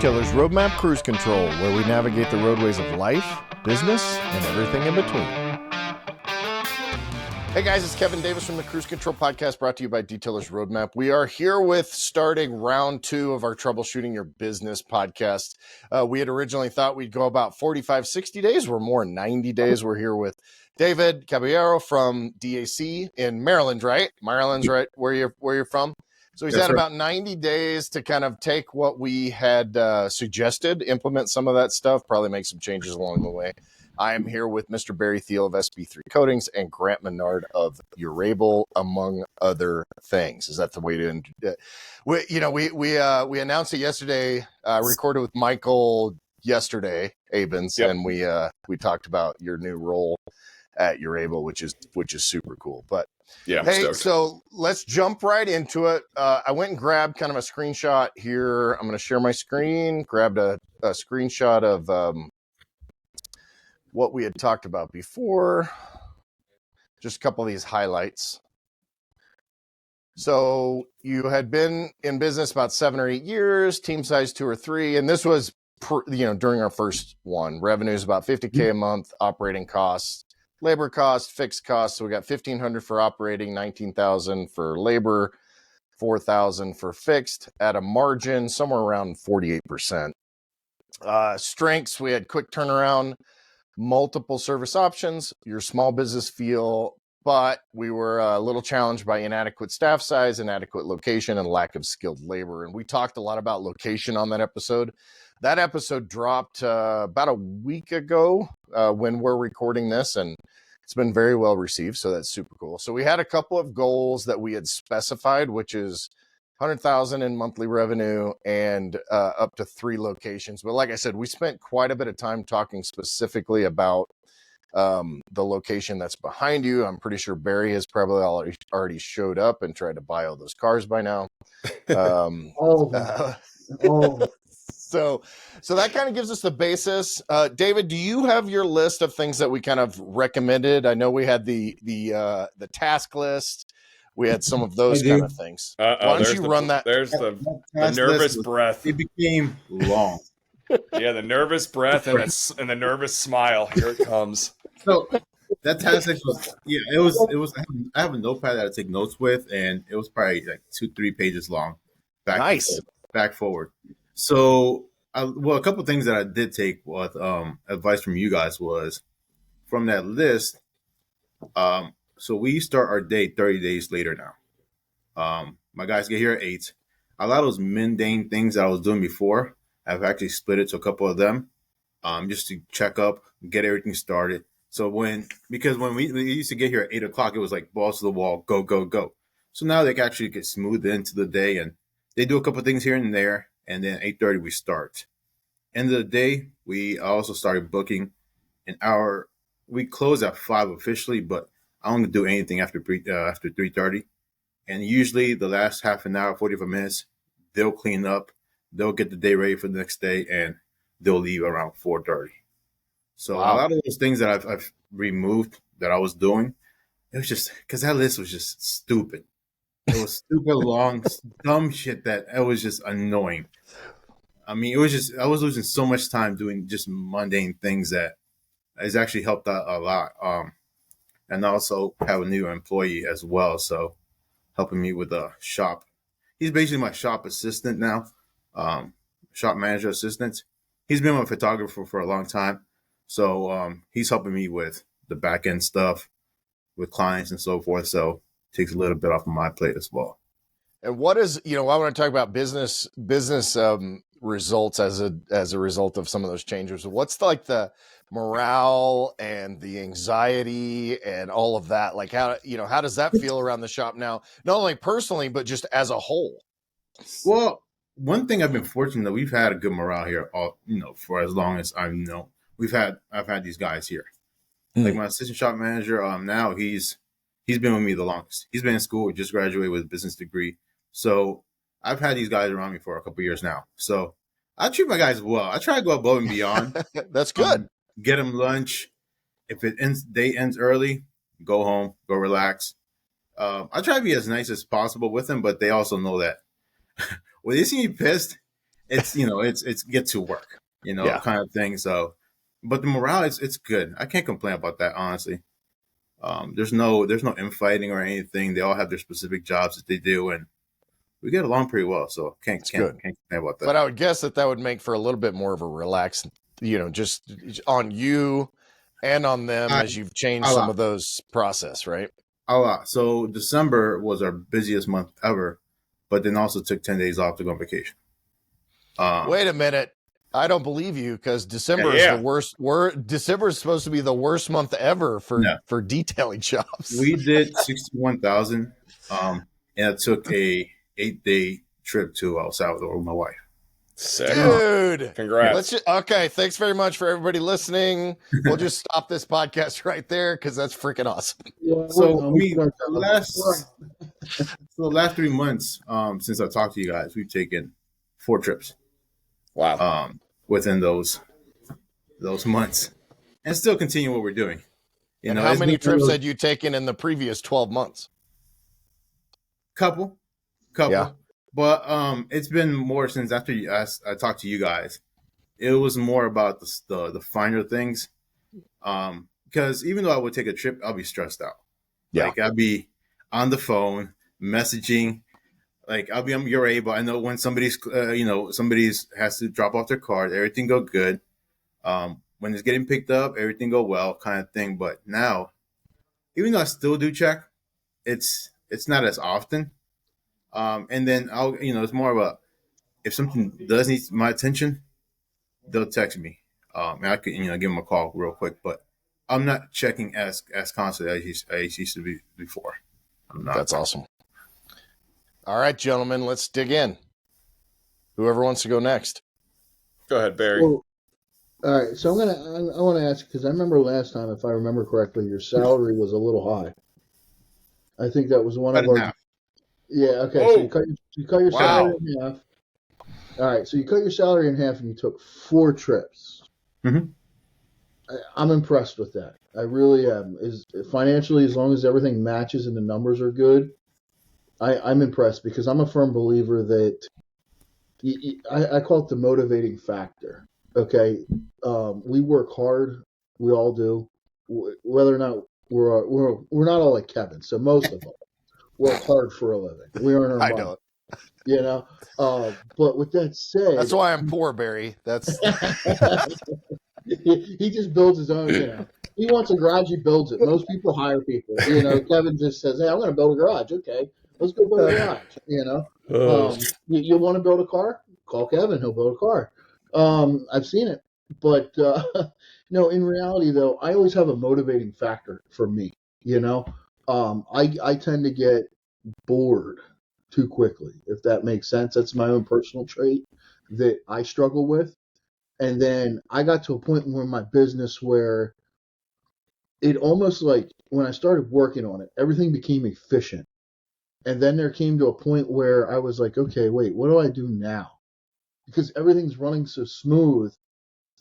Detailer's Roadmap Cruise Control, where we navigate the roadways of life, business, and everything in between. Hey guys, it's Kevin Davis from the Cruise Control Podcast, brought to you by Detailer's Roadmap. We are here with starting round 2 of our Troubleshooting Your Business podcast. We had originally thought we'd go about 45, 60 days. We're more 90 days. We're here with David Caballero from DAC in Maryland, right? Maryland's right where you're from. So he's had about 90 days to kind of take what we had suggested, implement some of that stuff, probably make some changes along the way. I am here with Mr. Barry Thiel of SB3 Coatings and Grant Menard of Urable, among other things. Is that the way to? We announced it yesterday. Recorded with Michael yesterday, Abens, Yep. and we talked about your new role at Urable, which is super cool. But yeah, hey, stoked. so let's jump right into it. I went and grabbed kind of a screenshot here. I'm going to share my screen. Grabbed a screenshot of what we had talked about before. Just a couple of these highlights. So you had been in business about 7 or 8 years, team size 2 or 3, and this was during our first one. Revenues about $50K a month, operating costs, labor costs, fixed costs. So we got $1,500 for operating, $19,000 for labor, $4,000 for fixed, at a margin somewhere around 48%. Strengths: we had quick turnaround, multiple service options, your small business feel, but we were a little challenged by inadequate staff size, inadequate location, and lack of skilled labor. And we talked a lot about location on that episode. That episode dropped about a week ago when we're recording this, and it's been very well received, so that's super cool. So we had a couple of goals that we had specified, which is $100,000 in monthly revenue and up to 3 locations. But like I said, we spent quite a bit of time talking specifically about the location that's behind you. I'm pretty sure Barry has probably already showed up and tried to buy all those cars by now. So that kind of gives us the basis. David, do you have your list of things that we kind of recommended? I know we had the task list. We had some of those kind of things. Why don't you run that? There's the nervous breath. It became long. Yeah, the nervous breath and the nervous smile. Here it comes. So that task list was, it was. I have a notepad that I take notes with, and it was probably like 2-3 pages long. Back forward. So, a couple of things that I did take with advice from you guys was from that list. So we start our day 30 days later now. My guys get here at 8. A lot of those mundane things that I was doing before, I've actually split it to a couple of them, just to check up, get everything started. So because when we used to get here at 8 o'clock, it was like balls to the wall, go, go, go. So now they can actually get smoothed into the day, and they do a couple of things here and there, and then 8:30 we start. End of the day, we also started booking an hour. We close at 5 officially, but I don't do anything after 3:30. And usually the last half an hour, 45 minutes, they'll clean up, they'll get the day ready for the next day, and they'll leave around 4:30. So wow. A lot of those things that I've removed that I was doing, it was just because that list was just stupid. It was stupid long, dumb shit that it was just annoying. I mean, I was losing so much time doing just mundane things that has actually helped out a lot. And also have a new employee as well, so helping me with the shop. He's basically my shop assistant now, shop manager assistant. He's been my photographer for a long time, so he's helping me with the back end stuff, with clients and so forth. So it takes a little bit off of my plate as well. And what is, I want to talk about business results as a result of some of those changes. What's the morale and the anxiety and all of that? Like how does that feel around the shop now? Not only personally, but just as a whole. Well, one thing I've been fortunate that we've had a good morale here for as long as I've known. I've had these guys here. Like my assistant shop manager, now he's been with me the longest. He's been in school, just graduated with a business degree. So I've had these guys around me for a couple of years now. So I treat my guys well. I try to go above and beyond. That's good. Get them lunch. If day ends early, go home, go relax. I try to be as nice as possible with them, but they also know that when they see me pissed, it's it's get to work, Yeah. kind of thing. So, but the morale it's good. I can't complain about that, honestly. There's no infighting or anything. They all have their specific jobs that they do, and we get along pretty well. So can't complain about that. But I would guess that would make for a little bit more of a relaxed, just on you and on them as you've changed some of those process, right? A lot. So December was our busiest month ever, but then also took 10 days off to go on vacation. Wait a minute. I don't believe you, because December is the worst. December is supposed to be the worst month ever for detailing jobs. We did 61,000, and it took a 8-day trip to El Salvador with my wife. Sick. Dude, congrats. Okay, thanks very much for everybody listening. We'll just stop this podcast right there because that's freaking awesome. Yeah, so the last 3 months, since I talked to you guys, we've taken 4 trips. Wow. Within those months, and still continue what we're doing. And how many trips had you taken in the previous 12 months? Couple. Yeah. But it's been more since after I talked to you guys. It was more about the finer things. Because even though I would take a trip, I'll be stressed out. Yeah. Like I'd be on the phone messaging. Like I'll be on your able. I know when somebody's has to drop off their card, everything go good. When it's getting picked up, everything go well, kind of thing. But now, even though I still do check, it's not as often. And then it's more of a, if something does need my attention, they'll text me. And I could, give them a call real quick, but I'm not checking as constantly as I used to be before. I'm not. That's awesome. All right, gentlemen, let's dig in. Whoever wants to go next. Go ahead, Barry. Well, all right, so I want to ask, because I remember last time, if I remember correctly, your salary was a little high. I think that was one of our. Yeah. Okay. Whoa. So you cut your salary in half. All right. So you cut your salary in half, and you took 4 trips. Mm-hmm. I'm impressed with that. I really am. Is financially, as long as everything matches and the numbers are good, I'm impressed, because I'm a firm believer that I call it the motivating factor. Okay. We work hard. We all do. Whether or not we're not all like Kevin. So most of them work hard for a living. We earn our money. I know. But with that said, that's why I'm poor, Barry. That's he just builds his own. He wants a garage, he builds it. Most people hire people. Kevin just says, "Hey, I'm going to build a garage." Okay, let's go build a garage. You want to build a car? Call Kevin. He'll build a car. I've seen it, but no. In reality, though, I always have a motivating factor for me. I tend to get bored too quickly, if that makes sense. That's my own personal trait that I struggle with. And then I got to a point in my business where it almost like when I started working on it, everything became efficient. And then there came to a point where I was like, okay, wait, what do I do now? Because everything's running so smooth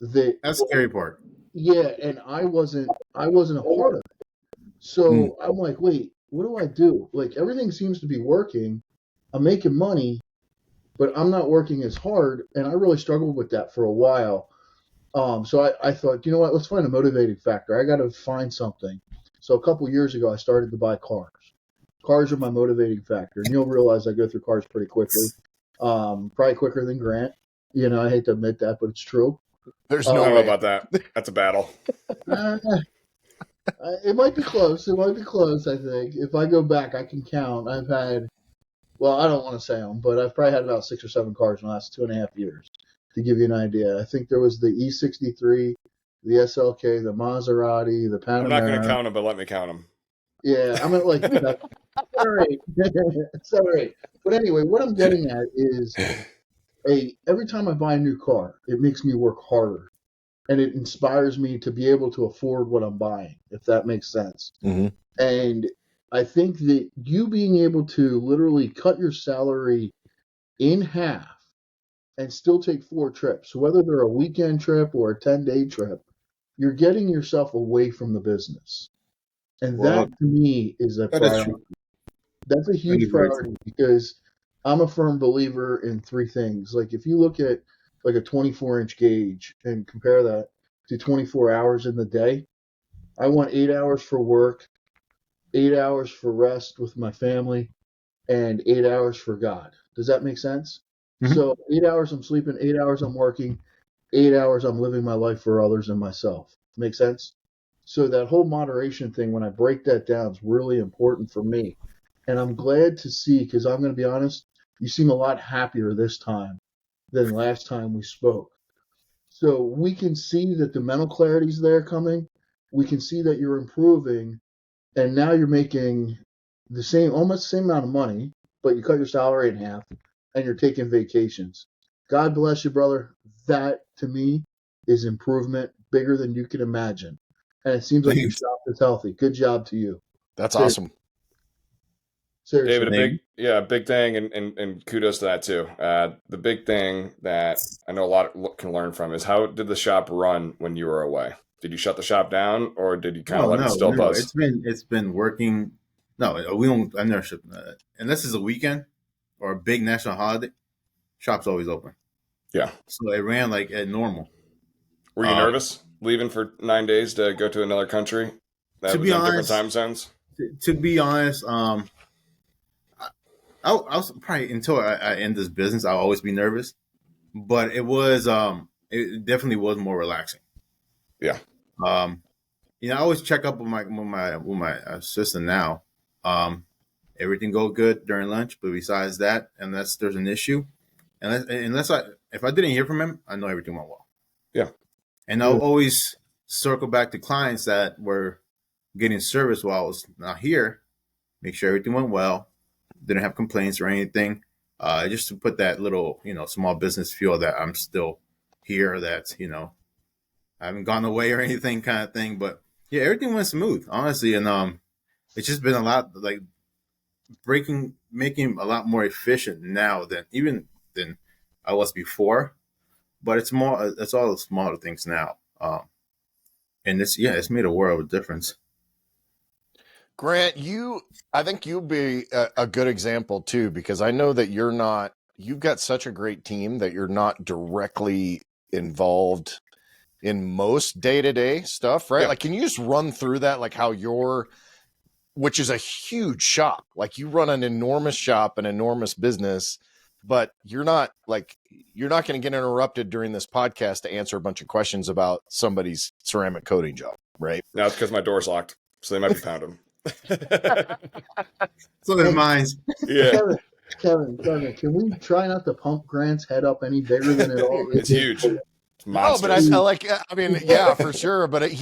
that that's the scary part. Yeah, and I wasn't a part of it. So I'm like, wait, what do I do? Like, everything seems to be working. I'm making money, but I'm not working as hard. And I really struggled with that for a while. So I thought, you know what, let's find a motivating factor. I got to find something. So a couple years ago, I started to buy cars. Cars are my motivating factor. And you'll realize I go through cars pretty quickly. Probably quicker than Grant. I hate to admit that, but it's true. There's no way about that. That's a battle. It might be close. I think. If I go back, I can count. I've had, well, I don't want to say them, but I've probably had about 6 or 7 cars in the last 2.5 years, to give you an idea. I think there was the E63, the SLK, the Maserati, the Panamera. I'm not going to count them, but let me count them. Yeah, I'm at like 7 or 8. But anyway, what I'm getting at is every time I buy a new car, it makes me work harder. And it inspires me to be able to afford what I'm buying, if that makes sense. Mm-hmm. And I think that you being able to literally cut your salary in half and still take 4 trips, whether they're a weekend trip or a 10-day trip, you're getting yourself away from the business. And that, to me, is a priority. That's a huge priority, because I'm a firm believer in three things. Like if you look at like a 24-inch gauge and compare that to 24 hours in the day, I want 8 hours for work, 8 hours for rest with my family, and 8 hours for God. Does that make sense? Mhm. So 8 hours I'm sleeping, 8 hours I'm working, 8 hours I'm living my life for others and myself. Make sense? So that whole moderation thing, when I break that down, is really important for me. And I'm glad to see, because I'm going to be honest, you seem a lot happier this time than last time we spoke. So we can see that the mental clarity's there coming. We can see that you're improving, and now you're making the same, almost the same amount of money, but you cut your salary in half, and you're taking vacations. God bless you, brother. That to me is improvement bigger than you can imagine, and it seems like your Thanks. shop is healthy. Good job to you. That's Seriously. awesome. David, Seriously. big thing, and kudos to that too. The big thing that I know a lot can learn from is how did the shop run when you were away? Did you shut the shop down, or did you kind of let it still No. buzz? It's been working. No, we don't. I never ship unless it's a weekend or a big national holiday. Shop's always open. Yeah. So it ran like at normal. Were you nervous leaving for 9 days to go to another country that To was be in different honest, time zones? to be honest, I was probably until I end this business, I'll always be nervous. But it definitely was more relaxing. Yeah. I always check up with my assistant now. Everything go good during lunch, but besides that, unless there's an issue, if I didn't hear from him, I know everything went well. Yeah. And I'll always circle back to clients that were getting service while I was not here, make sure everything went well, didn't have complaints or anything. Just to put that little, small business feel that I'm still here, that, I haven't gone away or anything kind of thing. But yeah, everything went smooth, honestly. And it's just been a lot like making a lot more efficient now than I was before. But it's all the smaller things now. And it's made a world of difference. Grant, I think you'll be a good example too, because I know that you've got such a great team that you're not directly involved in most day-to-day stuff, right? Yeah. Like, can you just run through that, like how which is a huge shop, like you run an enormous shop, an enormous business, but you're not going to get interrupted during this podcast to answer a bunch of questions about somebody's ceramic coating job, right? Now it's because my door's locked, so they might be pounding. So in mine, Yeah. Kevin, can we try not to pump Grant's head up any bigger than it already It's huge. It's No, monstrous. but I mean, yeah, for sure. But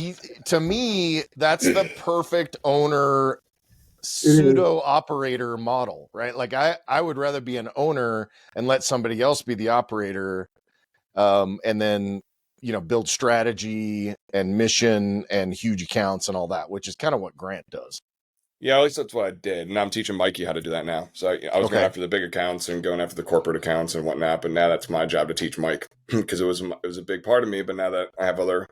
to me, that's the perfect owner pseudo operator model, right? Like I would rather be an owner and let somebody else be the operator, and then build strategy and mission and huge accounts and all that, which is kind of what Grant does. Yeah, at least that's what I did. And I'm teaching Mikey how to do that now. So I was going after the big accounts and going after the corporate accounts and whatnot. But now that's my job to teach Mike because it was a big part of me. But now that I have other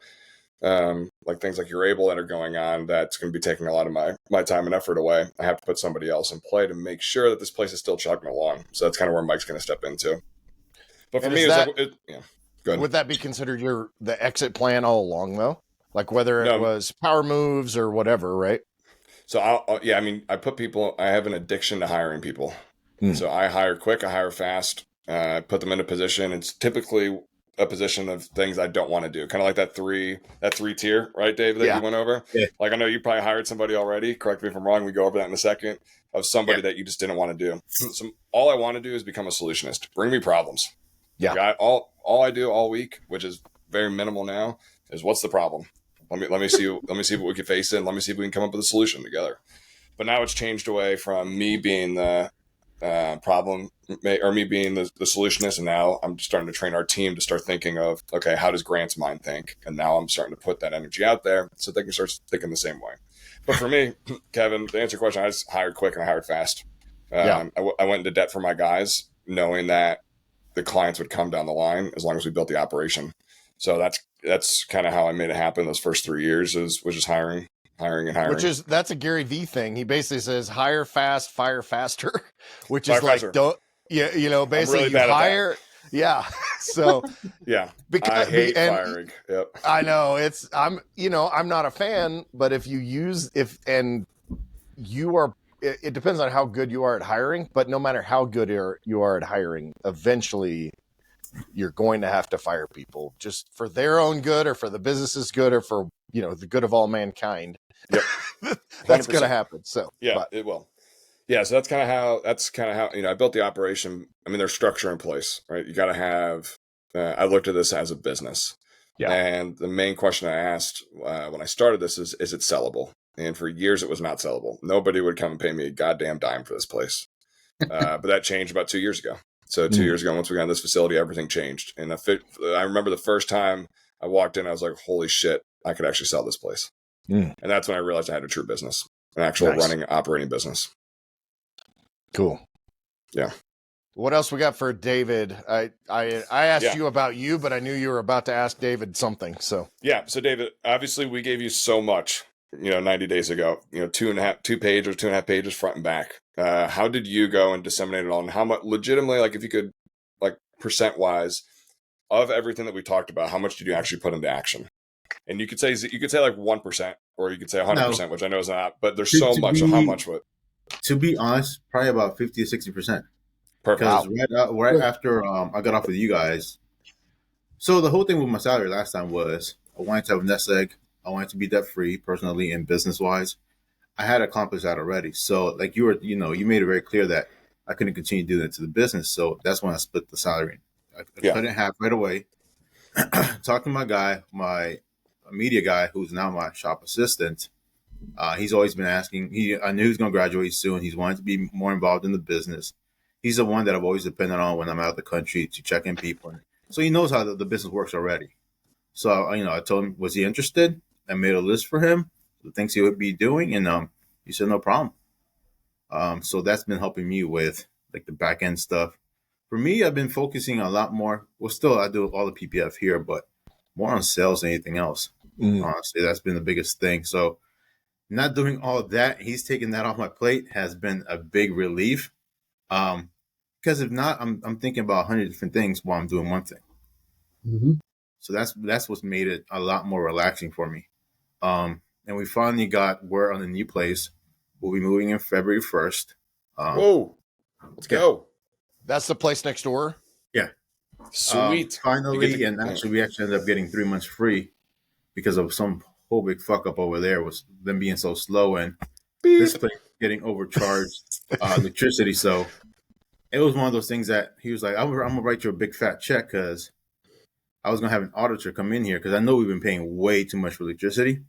like things like You're Able that are going on, that's going to be taking a lot of my time and effort away. I have to put somebody else in play to make sure that this place is still chugging along. So that's kind of where Mike's going to step into. But for me, it's yeah. Go ahead. Would that be considered the exit plan all along though? Like whether it was power moves or whatever, right? So I put people, I have an addiction to hiring people. So I hire quick, I hire fast, put them in a position. It's typically a position of things I don't want to do. Kind of like that three tier, right, David, that you went over? Yeah. Like I know you probably hired somebody already. Correct me if I'm wrong. We go over that in a second, of somebody that you just didn't want to do. So all I want to do is become a solutionist. Bring me problems. Yeah. Like all I do all week, which is very minimal now, is what's the problem? Let me see what we can face it, and let me see if we can come up with a solution together. But now it's changed away from me being the problem or me being the solutionist, and now I'm starting to train our team to start thinking of, okay, how does Grant's mind think? And now I'm starting to put that energy out there so they can start thinking the same way. But for me, Kevin, to answer your question, I just hired quick and I hired fast. I went into debt for my guys, knowing that the clients would come down the line as long as we built the operation. So that's kind of how I made it happen those first 3 years was just hiring and hiring. That's a Gary V thing. He basically says hire fast, fire faster, which is faster. Yeah, basically really you bad at that. hire. Yeah. So Yeah, because I hate and firing. Yep. I know I'm not a fan, but if you are, it depends on how good you are at hiring, but no matter how good you are at hiring, eventually you're going to have to fire people just for their own good or for the business's good or for, the good of all mankind. Yep. That's going to 100%. happen. So, Yeah, it will. Yeah, so that's kind of how I built the operation. I mean, there's structure in place, right? You got to have. I looked at this as a business, Yeah. And the main question I asked when I started this is it sellable? And for years, it was not sellable. Nobody would come and pay me a goddamn dime for this place. But that changed about 2 years ago. So 2 years ago, once we got in this facility, everything changed. And I remember the first time I walked in, I was like, "Holy shit! I could actually sell this place." And that's when I realized I had a true business, an actual running, operating business. Cool. Yeah. What else we got for David? I asked you about you, but I knew you were about to ask David something. So yeah. So David, obviously we gave you so much, 90 days ago, 2.5 pages front and back. How did you go and disseminate it all? And how much legitimately, like if you could, like percent wise of everything that we talked about, how much did you actually put into action? And you could say like 1%, or you could say 100%, which I know is not, but there's so much. So how much would? To be honest, probably about 50 to 60%. Perfect. Because right after I got off with you guys, so the whole thing with my salary last time was I wanted to have a nest egg. I wanted to be debt free personally and business wise. I had accomplished that already. So like you made it very clear that I couldn't continue doing it to the business. So that's when I split the salary. I cut it in half right away. Talked to my guy, my media guy, who's now my shop assistant. He's always been asking. I knew he was going to graduate soon. He's wanted to be more involved in the business. He's the one that I've always depended on when I'm out of the country to check in people. So he knows how the business works already. So, I told him, was he interested? I made a list for him, the things he would be doing. And he said, no problem. So that's been helping me with like the back end stuff. For me, I've been focusing a lot more. Well, still, I do all the PPF here, but more on sales than anything else. Honestly, that's been the biggest thing. So not doing all of that, he's taking that off my plate has been a big relief. Because if not, I'm thinking about 100 different things while I'm doing one thing. Mm-hmm. So that's what's made it a lot more relaxing for me. And we finally got word on the new place. We'll be moving in February 1st. Whoa, let's go. That's the place next door. Yeah, sweet. Finally, we actually ended up getting 3 months free because of some whole big fuck up over there was them being so slow and this place getting overcharged electricity. So it was one of those things that he was like, I'm gonna write you a big fat check because I was gonna have an auditor come in here because I know we've been paying way too much for electricity.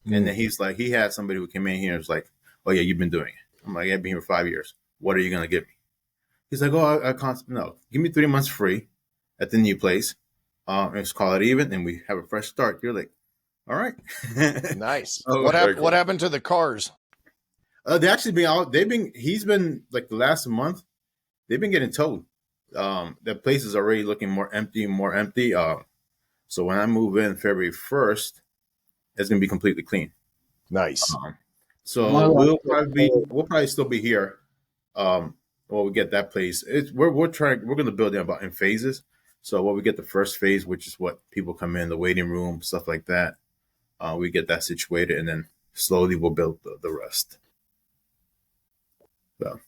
And then he's like, he had somebody who came in here and was like, oh yeah, you've been doing it. I'm like, I've been here for 5 years. What are you gonna give me? He's like, oh, I can't. No, give me 3 months free at the new place. Let's call it even, and we have a fresh start. You're like, all right, nice. Oh, What happened to the cars? They actually been out. He's been like the last month. They've been getting towed. The place is already looking more empty. So when I move in February 1st, it's gonna be completely clean. Nice. So we'll probably still be here. When we get that place, we're gonna build it in phases. So when we get the first phase, which is what people come in, the waiting room, stuff like that, we get that situated, and then slowly we'll build the rest. So.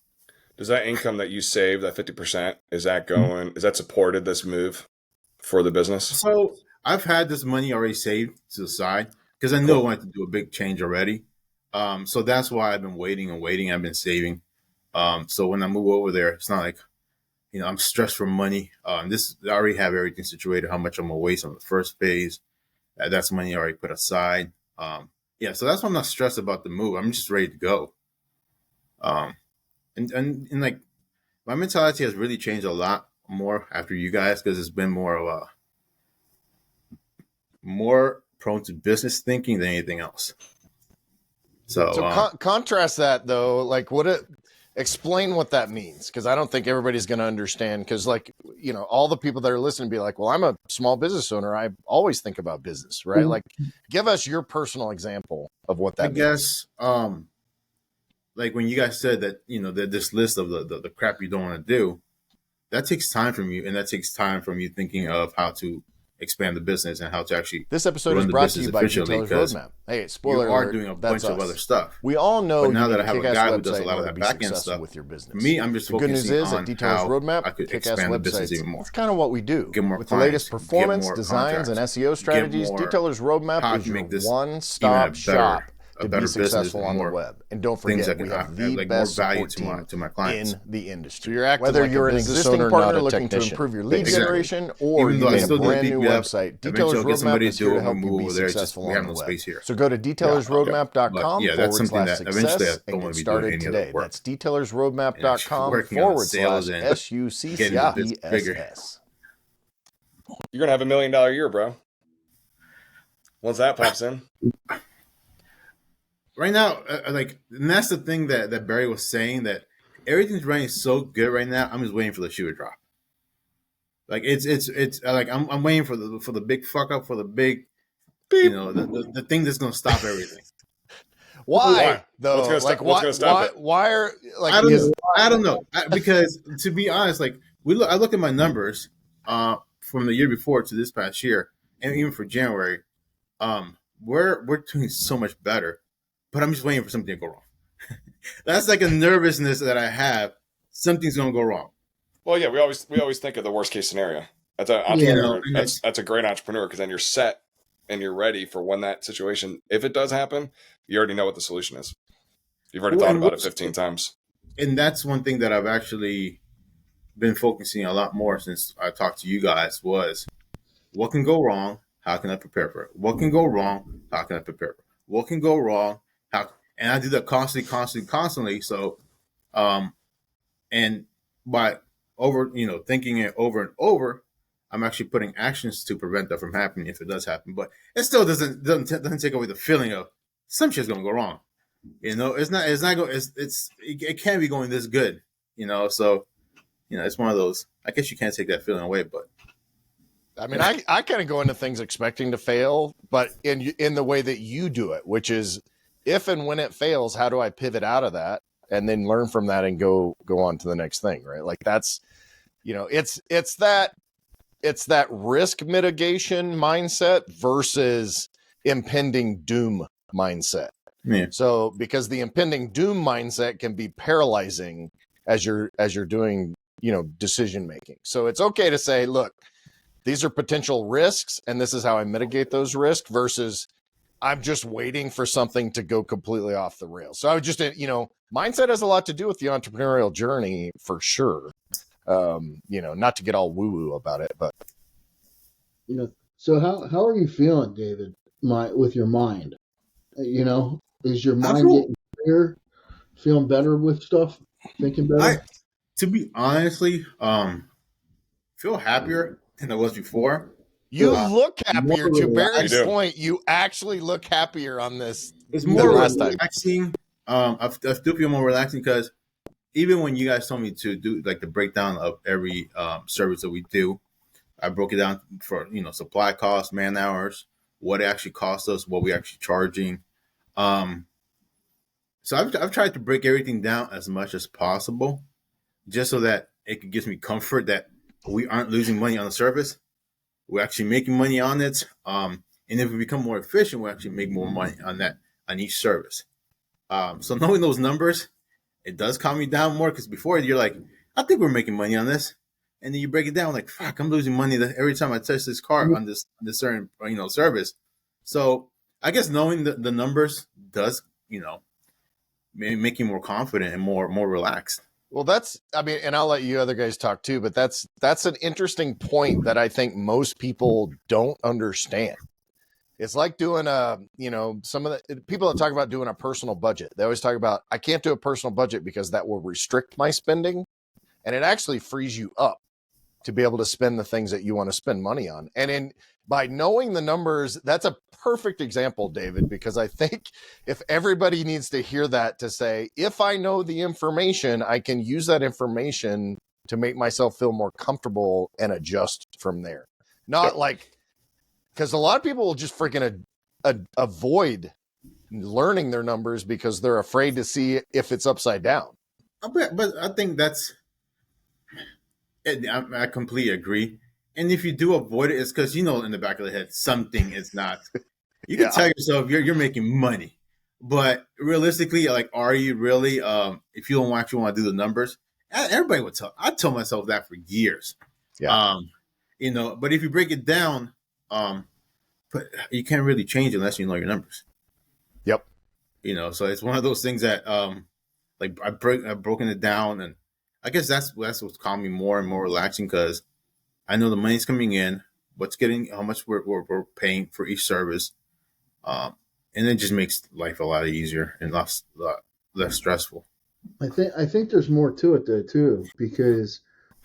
Does that income that you save, that 50%, is that supported this move for the business? So I've had this money already saved to the side because I knew I wanted to do a big change already. So that's why I've been waiting and waiting. I've been saving. So when I move over there, it's not like, I'm stressed for money. I already have everything situated, how much I'm going to waste on the first phase. That's money I already put aside. So that's why I'm not stressed about the move. I'm just ready to go. And like my mentality has really changed a lot more after you guys because it's been more of a more prone to business thinking than anything else. So contrast that though, like explain what that means, because I don't think everybody's going to understand. Because all the people that are listening be like, well, I'm a small business owner. I always think about business, right? Like, give us your personal example of what that means. I guess. Like when you guys said that, that this list of the crap you don't want to do, that takes time from you, and that takes time from you thinking of how to expand the business and how to actually This episode run is the brought to business you by efficiently, Detailer's because Roadmap. Hey, you spoiler are alert, doing a that's bunch of us. other stuff. We all know But now you that need I have a kick-ass guy who website does a in lot of order that to be back end successful stuff, with your business. for me, I'm just The good news focusing is at on Detailer's how Roadmap, I could kick-ass expand the business websites, even more. it's kind of what we do. Get more With clients, the latest get performance, more designs, and contracts, SEO strategies, more Detailer's Roadmap how is to your make this even one-stop shop a to better be successful business, on the more web. And don't things forget, that we can have the like more best value support to my team clients. in the industry. So you're acting Whether like a you're an business existing owner, partner not a looking to technician. improve your lead Exactly. generation, or Even you though I need a still do brand think new we have website, eventually Detailer's I'll get Roadmap somebody is to here do to a help you be removal there. It's just successful we on have the no web. space here. So go to But detailersroadmap.com yeah, that's something that eventually I /success don't and want get to be doing started any other today. work. That's And detailersroadmap.com working on sales and getting the business bigger. /SUCCESS. You're gonna have $1 million year, bro. Once that pops in. Right now, and that's the thing that Barry was saying, that everything's running so good right now. I'm just waiting for the shoe to drop. Like it's like I'm waiting for the big fuck up, for the big, the thing that's gonna stop everything. Why though? What's gonna Like stop, what's gonna stop it? why are like I don't know because to be honest, like I look at my numbers from the year before to this past year, and even for January, we're doing so much better, but I'm just waiting for something to go wrong. That's like a nervousness that I have. Something's gonna go wrong. Well, yeah, we always think of the worst case scenario. That's an entrepreneur. That's a great entrepreneur, because then you're set and you're ready for when that situation, if it does happen, you already know what the solution is. You've already thought about it 15 times. And that's one thing that I've actually been focusing a lot more since I talked to you guys was, what can go wrong? How can I prepare for it? What can go wrong? How can I prepare for it? What can go wrong? And I do that constantly. So, and by thinking it over and over, I'm actually putting actions to prevent that from happening if it does happen. But it still doesn't take away the feeling of some shit's gonna go wrong. It can't be going this good. So it's one of those. I guess you can't take that feeling away, but I mean, I kind of go into things expecting to fail, but in the way that you do it, which is if and when it fails, how do I pivot out of that and then learn from that and go on to the next thing, right? Like that's, it's that risk mitigation mindset versus impending doom mindset. yeah. So because the impending doom mindset can be paralyzing as you're doing, decision making. So it's okay to say, look, these are potential risks, and this is how I mitigate those risks versus I'm just waiting for something to go completely off the rails. So I would just, mindset has a lot to do with the entrepreneurial journey for sure. Not to get all woo-woo about it, but. So how are you feeling, David, with your mind? Is your mind getting clear, feeling better with stuff, thinking better? To be honestly, feel happier than I was before. You look happier. To Barry's You point, you actually look happier on this. It's more last time. relaxing. I still feel more relaxing because even when you guys told me to do like the breakdown of every service that we do, I broke it down for supply costs, man hours, what it actually costs us, what we're actually charging. So I've tried to break everything down as much as possible, just so that it gives me comfort that we aren't losing money on the service. We're actually making money on it. And if we become more efficient, we actually make more money on each service. So knowing those numbers, it does calm me down more, because before you're like, I think we're making money on this. And then you break it down like, fuck, I'm losing money every time I touch this car on this certain service. So I guess knowing the numbers does, maybe make you more confident and more relaxed. Well, and I'll let you other guys talk too, but that's an interesting point that I think most people don't understand. It's like doing some of the people that talk about doing a personal budget. They always talk about, I can't do a personal budget because that will restrict my spending. And it actually frees you up to be able to spend the things that you want to spend money on. And by knowing the numbers, that's a perfect example, David, because I think if everybody needs to hear that, to say, if I know the information, I can use that information to make myself feel more comfortable and adjust from there. Not like, because a lot of people will just freaking avoid learning their numbers because they're afraid to see if it's upside down. But I think that's I completely agree. And if you do avoid it, it's because you know in the back of the head something is not. You can tell yourself you're making money, but realistically, like, are you really? If you don't actually want to do the numbers, everybody would tell. I tell myself that for years. Yeah. You know, but if you break it down, but you can't really change unless you know your numbers. Yep. You know, so it's one of those things that like I've broken it down, and I guess that's what's calming me more and more relaxing because I know the money's coming in, how much we're paying for each service, and it just makes life a lot easier and less stressful. I think there's more to it though too, because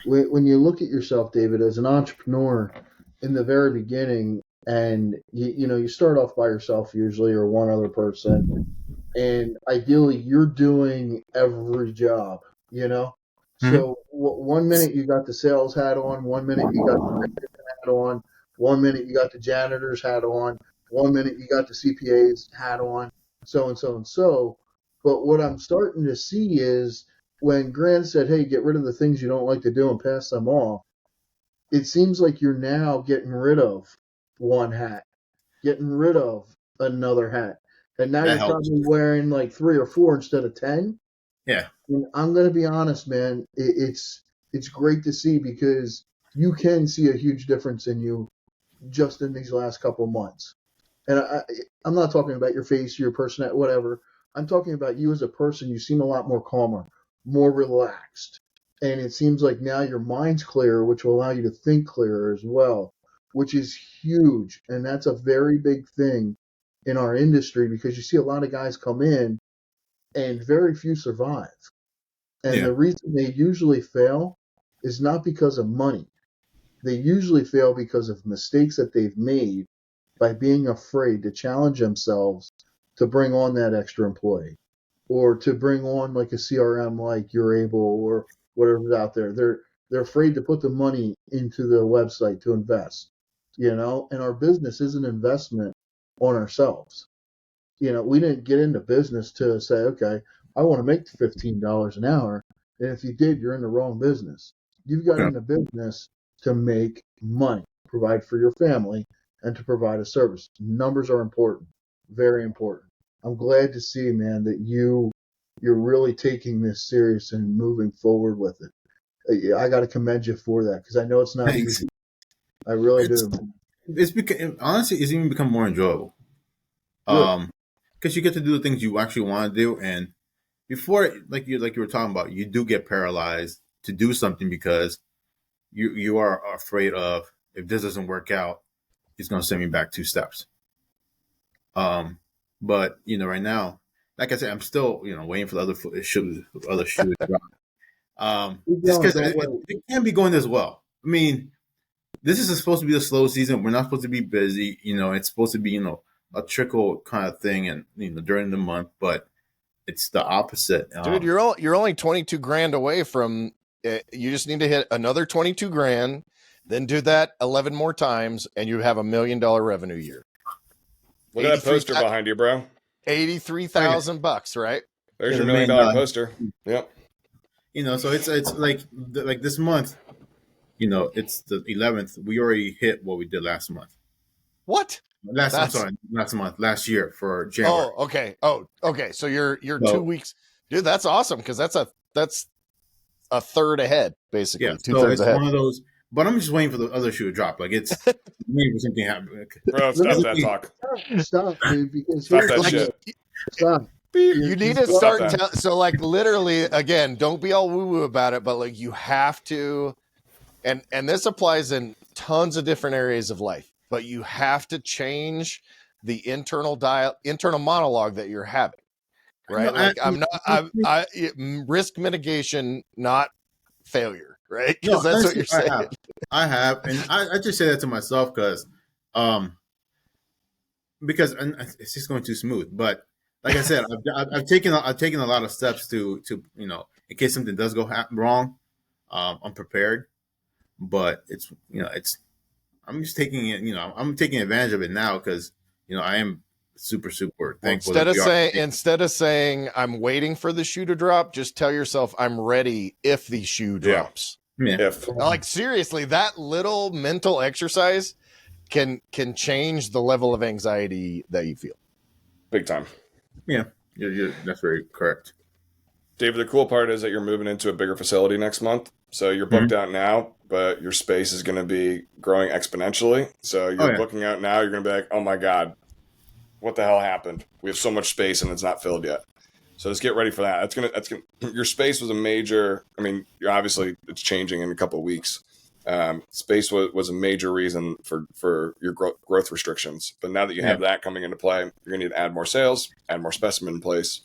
when you look at yourself, David, as an entrepreneur in the very beginning, and you know you start off by yourself usually or one other person, and ideally you're doing every job, you know. Mhm. So one minute you got the sales hat on, one minute you got the hat on, one minute you got the janitor's hat on, one minute you got the CPA's hat on, so and so and so. But what I'm starting to see is when Grant said, "Hey, get rid of the things you don't like to do and pass them off," it seems like you're now getting rid of one hat, getting rid of another hat. And now That you're helps. probably wearing like 3 or 4 instead of 10. Yeah. And I'm going to be honest, man, it's great to see because you can see a huge difference in you just in these last couple months. And I'm not talking about your face, your person, whatever. I'm talking about you as a person. You seem a lot more calmer, more relaxed. And it seems like now your mind's clearer, which will allow you to think clearer as well, which is huge. And that's a very big thing in our industry because you see a lot of guys come in and very few survive. And Yeah. the reason they usually fail is not because of money. They usually fail because of mistakes that they've made by being afraid to challenge themselves to bring on that extra employee or to bring on like a CRM like you're able or whatever's out there. They're afraid to put the money into the website to invest, you know, and our business is an investment on ourselves. You know, we didn't get into business to say, okay, I want to make $15 an hour. And if you did, you're in the wrong business. You've got Yeah. into business to make money, provide for your family, and to provide a service. Numbers are important, very important. I'm glad to see, man, that you're really taking this serious and moving forward with it. I got to commend you for that because I know it's not Thanks. easy. I really It's do. it's become honestly it's even become more enjoyable. Good. Because you get to do the things you actually want to do, and before, like you were talking about, you do get paralyzed to do something because you are afraid of if this doesn't work out, it's going to send me back 2 steps. But you know, right now, like I said, I'm still waiting for the other shoe to drop. Keep Just going. because Don't wait. it can be going as well. I mean, this is supposed to be the slow season. We're not supposed to be busy. You know, it's supposed to be a trickle kind of thing, and during the month, but it's the opposite. Dude, you're only 22 grand away from you just need to hit another 22 grand, then do that 11 more times and you have $1 million revenue year. Look at that poster behind you, bro. $83,000, right? There's Yeah, your the $1 million $1 million. poster. Yep. So it's like this month. It's the 11th. We already hit what we did last month. What? Last month, last year for January. Oh, okay. So you're So- 2 weeks, dude. That's awesome because that's a third ahead, basically. Yeah, 2 so thirds it's ahead. one of those. But I'm just waiting for the other shoe to drop. Like it's waiting for something to happen. Bro, stop that talk. Stop, dude, because Stop here's that the shit. Stop. You need to Stop start that. so like literally again, don't be all woo-woo about it, but like you have to and this applies in tons of different areas of life, but you have to change the internal monologue that you're having. Right? No, I risk mitigation, not failure, right? Because no, that's what honestly, you're saying. I have, and I just say that to myself um, because and it's just going too smooth. But like I said, I've taken a lot of steps to in case something does go wrong, I'm prepared. But it's I'm just taking it. I'm taking advantage of it now because I am super thankful. Instead of saying I'm waiting for the shoe to drop, just tell yourself I'm ready if the shoe drops. Yeah. If Like seriously, that little mental exercise can change the level of anxiety that you feel. big time. Yeah. That's very correct. David, the cool part is that you're moving into a bigger facility next month. So you're booked out now, but your space is going to be growing exponentially. So you're booking out now. You're going to be like, oh my God, what the hell happened? We have so much space and it's not filled yet. So just get ready for that. Your space was a major, I mean, obviously it's changing in a couple of weeks. Space was a major reason for your growth restrictions. But now that you have that coming into play, you're going to need to add more sales, add more specimen in place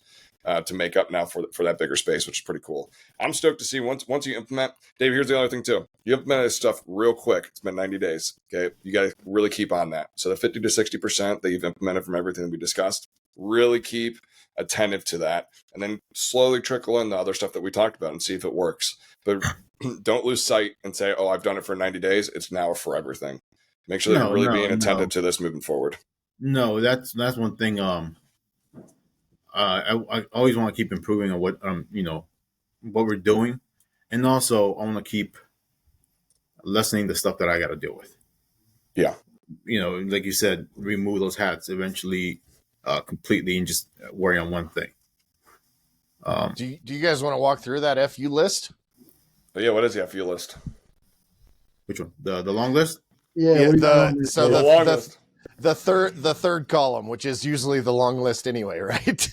to make up now for that bigger space, which is pretty cool. I'm stoked to see once you implement. Dave, here's the other thing too. You implement this stuff real quick. It's been 90 days. Okay, you got to really keep on that. So the 50 to 60% that you've implemented from everything that we discussed, really keep attentive to that, and then slowly trickle in the other stuff that we talked about and see if it works. But don't lose sight and say, "Oh, I've done it for 90 days. It's now a forever thing." Make sure that you're really being attentive to this moving forward. No, that's one thing. I always want to keep improving on what what we're doing, and also I want to keep lessening the stuff that I got to deal with. Yeah, like you said, remove those hats eventually, completely, and just worry on one thing. Do you guys want to walk through that FU list? but yeah. What is the FU list? Which one? The long list? Yeah. The third column, which is usually the long list anyway, right?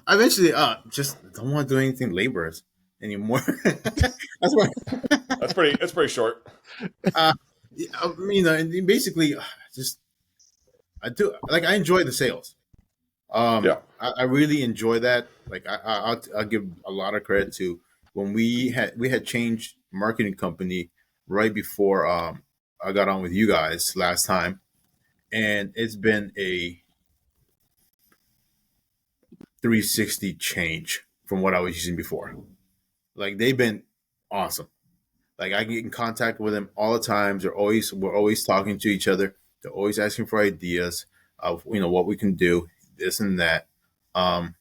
I eventually just don't want to do anything laborious anymore. That's why. That's pretty short. And basically, just I enjoy the sales. I really enjoy that. Like I'll give a lot of credit to when we had changed marketing company right before I got on with you guys last time, and it's been a 360 change from what I was using before. Like they've been awesome. Like I get in contact with them all the time. We're always talking to each other. They're always asking for ideas of what we can do, this and that. And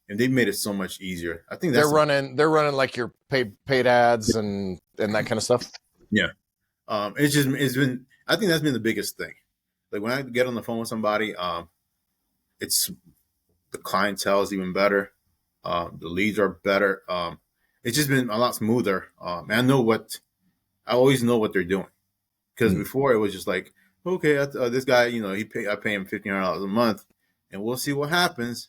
they've made it so much easier. I think they're running like your paid ads and that kind of stuff. Yeah. It's been, I think that's been the biggest thing. Like when I get on the phone with somebody, it's the clientele is even better. The leads are better. It's just been a lot smoother. And I always know what they're doing. Because before it was just like, okay, this guy, I pay him $1,500 a month, and we'll see what happens.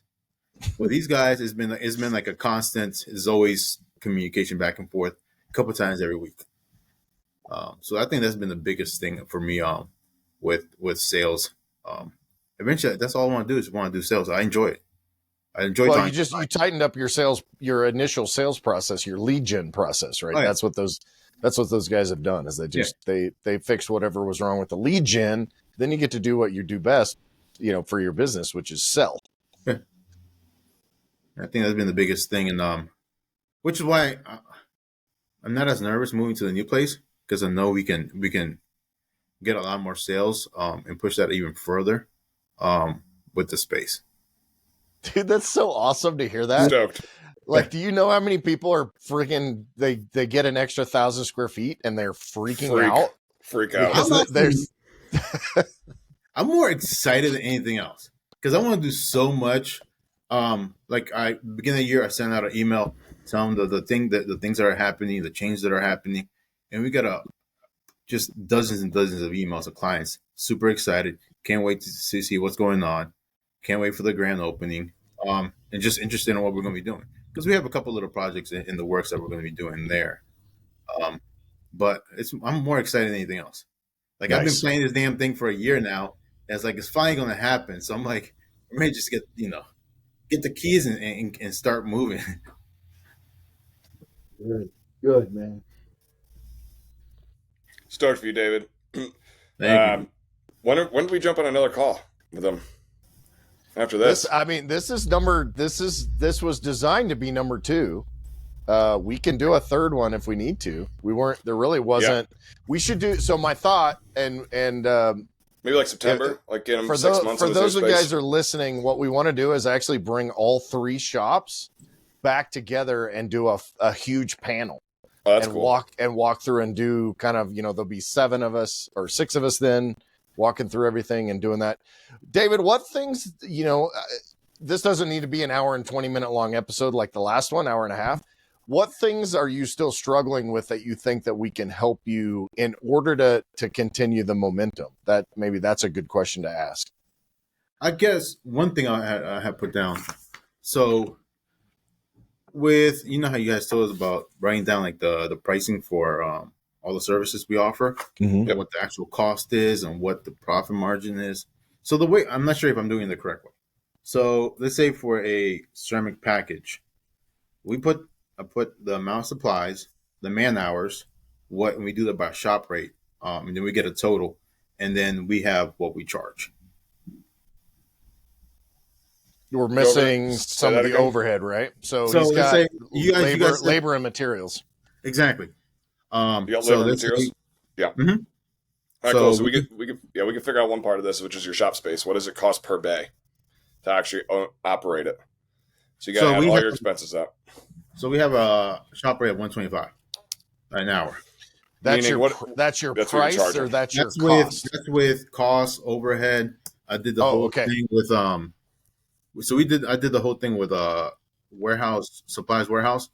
With these guys, it's been like a constant. There's always communication back and forth, a couple times every week. So I think that's been the biggest thing for me with sales. Eventually, that's all I want to do is do sales. I enjoy it. I enjoy. Well, you tightened up your initial sales process, your lead gen process, right? Oh, yeah. That's what those guys have done. Is they fixed whatever was wrong with the lead gen. Then you get to do what you do best, for your business, which is sell. Yeah. I think that's been the biggest thing, and which is why I'm not as nervous moving to the new place, because I know we can get a lot more sales and push that even further with the space. Dude, that's so awesome to hear that. Stoked. Like, do you know how many people are freaking? They get an extra 1,000 square feet and they're freak out. I'm more excited than anything else because I want to do so much. Beginning of the year, I sent out an email telling them the things that are happening, the changes that are happening, and we got just dozens and dozens of emails of clients. Super excited, can't wait to see what's going on. Can't wait for the grand opening. And just interested in what we're going to be doing because we have a couple little projects in the works that we're going to be doing there. But I'm more excited than anything else. Like nice. I've been playing this damn thing for a year now. And it's like it's finally going to happen. So I'm like, I'm ready to just get the keys and start moving. Good, man. Start for you, David. Thank you. When do we jump on another call with them? After this, this was designed to be number 2. We can do a third one if we need to. There really wasn't. Yeah. We should do. So my thought and maybe like September, like get them for 6 months. For those of you guys who are listening, what we want to do is actually bring all 3 shops back together and do a huge panel. Oh, that's and cool. walk through and do kind of, there'll be 7 of us or 6 of us then walking through everything and doing that. David, what things, this doesn't need to be an hour and 20-minute long episode like the last one, hour and a half. What things are you still struggling with that you think that we can help you in order to continue the momentum? Maybe that's a good question to ask. I guess one thing I have put down. So with, how you guys told us about writing down like the pricing for all the services we offer, and what the actual cost is and what the profit margin is. So the way, I'm not sure if I'm doing it the correct way. So let's say for a ceramic package, I put the amount of supplies, the man hours, and we do that by shop rate, and then we get a total, and then we have what we charge. We're missing some of the overhead, right? So he's got say you guys labor and materials. Exactly. You got labor and materials? Yeah. Mm-hmm. All right, cool. So we can figure out one part of this, which is your shop space. What does it cost per bay to actually operate it? So you got to add all your expenses up. So we have a shop rate of $125 an hour. That's your price, or that's your cost? That's with cost, overhead. I did the whole thing with So I did the whole thing with supplies warehouse.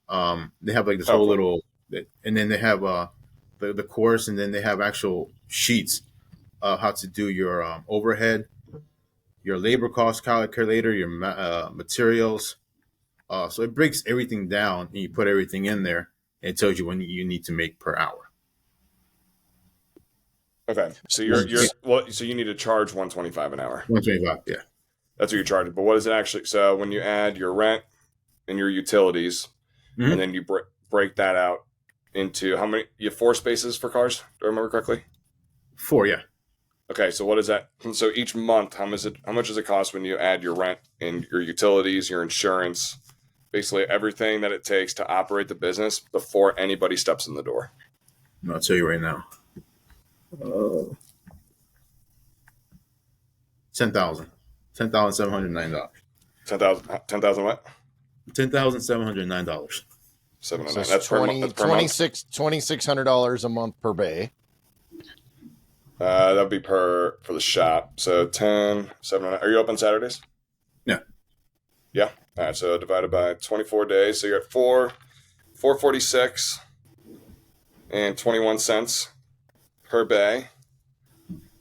They have like this whole little, and then they have the course, and then they have actual sheets of how to do your overhead, your labor cost calculator, your materials. So it breaks everything down, and you put everything in there, and it tells you when you need to make per hour. Okay, so so you need to charge $125 an hour. $125, yeah. That's what you're charging. But what is it actually? So when you add your rent and your utilities, and then you break that out into how many? You have 4 spaces for cars. Do I remember correctly? 4, yeah. Okay, so what is that? So each month, how much does it cost when you add your rent and your utilities, your insurance, basically everything that it takes to operate the business before anybody steps in the door? I'll tell you right now. $10,000. $10,709. $10,000 what? $10,709. $709. So That's per month. $2,600 a month per bay. That'd be for the shop. So 10, 709. Are you open Saturdays? Yeah. Yeah. All right. So divided by 24 days. So you're at $446 and 21 cents per bay.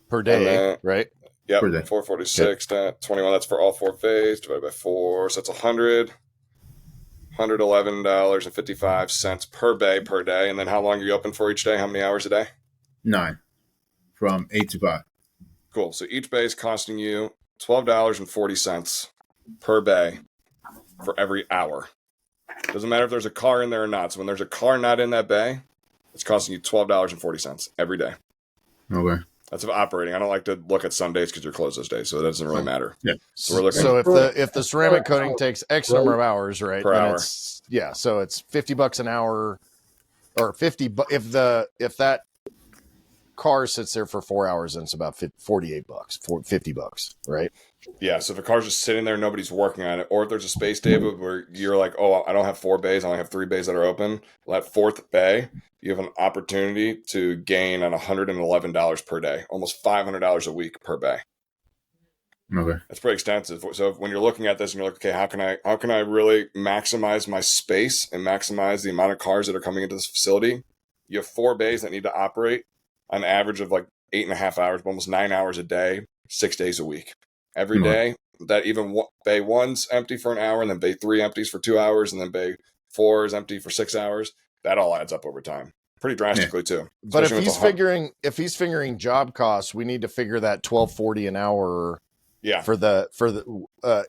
Per day, right? Yep. 446 at 21. That's for all 4 bays divided by 4. So that's $111.55 per bay per day. And then how long are you open for each day? How many hours a day? 9, from 8 to 5. Cool. So each bay is costing you $12.40 per bay for every hour. Doesn't matter if there's a car in there or not. So when there's a car not in that bay, it's costing you $12.40 every day. Okay. That's of operating. I don't like to look at Sundays because you're closed those days, so it doesn't really matter. Yeah. So we're looking. So if the ceramic coating takes X number of hours, right? Per hour. So it's $50 an hour, or 50. If that car sits there for 4 hours, then it's about $48, $50, right? Yeah. So if a car's just sitting there, nobody's working on it, or if there's a space, David, where you're like, oh, I don't have 4 bays, I only have 3 bays that are open. Well, that 4th bay, you have an opportunity to gain on $111 per day, almost $500 a week per bay. Okay. That's pretty extensive. So when you're looking at this and you're like, okay, how can I really maximize my space and maximize the amount of cars that are coming into this facility? You have 4 bays that need to operate on average of like 8.5 hours, almost 9 hours a day, 6 days a week. Every day, that even bay 1's empty for an hour, and then bay 3 empties for 2 hours, and then bay 4 is empty for 6 hours. That all adds up over time, pretty drastically too. But if he's figuring job costs, we need to figure that $12.40 an hour. Yeah. For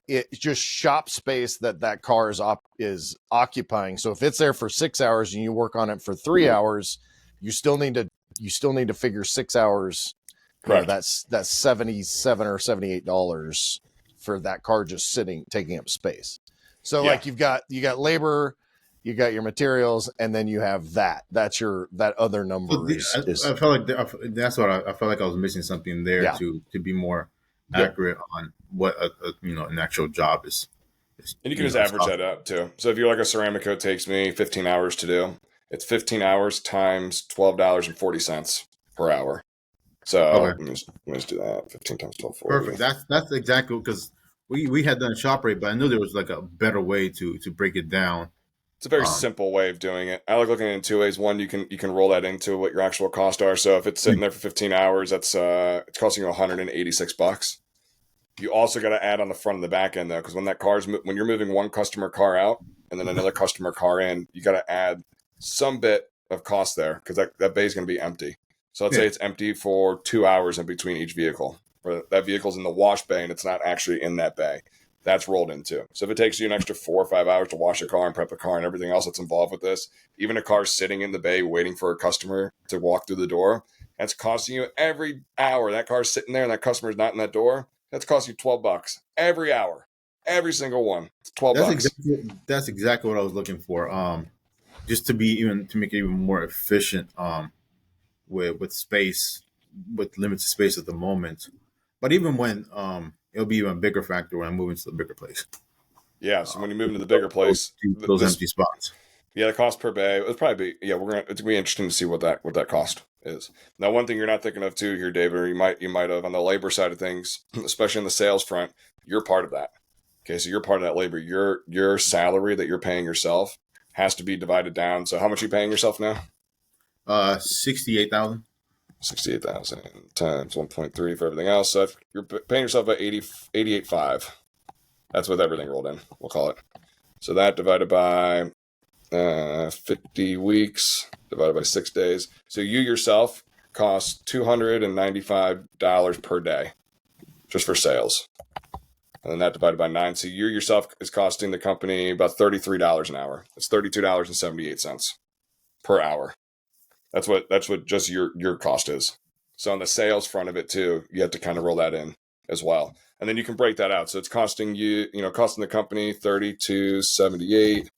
it's just shop space that car is occupying. So if it's there for 6 hours and you work on it for 3 hours, you still need to figure 6 hours. Correct. That's $77 or $78 for that car just taking up space. So like you got labor, you got your materials, and then you have that other number. I felt like that's what I felt like I was missing something there to be more accurate on what an actual job is. And you can just average that up too. So if you're like a ceramic coat takes me 15 hours to do, It's 15 hours times $12.40 per hour. So Okay. let me just do that. 15 times 12.40. Perfect. That's exactly because we had done shop rate, but I knew there was like a better way to break it down. It's a very simple way of doing it. I like looking at it in two ways. One, you can roll that into what your actual costs are. So if it's sitting there for 15 hours, that's it's costing you $186. You also got to add on the front and the back end though, because when you're moving one customer car out and then another customer car in, you got to add some bit of cost there because that bay is going to be empty. So let's say it's empty for 2 hours in between each vehicle, or that vehicle's in the wash bay and it's not actually in that bay. That's rolled into. So if it takes you an extra 4 or 5 hours to wash a car and prep a car and everything else that's involved with this, even a car sitting in the bay waiting for a customer to walk through the door, that's costing you every hour. That car's sitting there and that customer's not in that door. That's costing you $12 every hour, every single one. It's $12. That's exactly what I was looking for. Just to make it even more efficient. With space, with limited space at the moment, but even when it'll be even a bigger factor when I move into the bigger place. Yeah, so when you move into the bigger place, those empty spots. Yeah, the cost per bay, it's probably it's gonna be interesting to see what that cost is. Now, one thing you're not thinking of too here, David, or you might have on the labor side of things, especially on the sales front, you're part of that. Okay, so you're part of that labor. Your salary that you're paying yourself has to be divided down. So how much are you paying yourself now? 68,000. 68,000 times 1.3 for everything else. So if you're paying yourself about 88.5. That's with everything rolled in, we'll call it. So that divided by 50 weeks, divided by 6 days. So you yourself cost $295 per day just for sales. And then that divided by 9. So you yourself is costing the company about $33 an hour. It's $32.78 per hour. That's what just your cost is. So on the sales front of it too, you have to kind of roll that in as well. And then you can break that out. So it's costing the company $32.78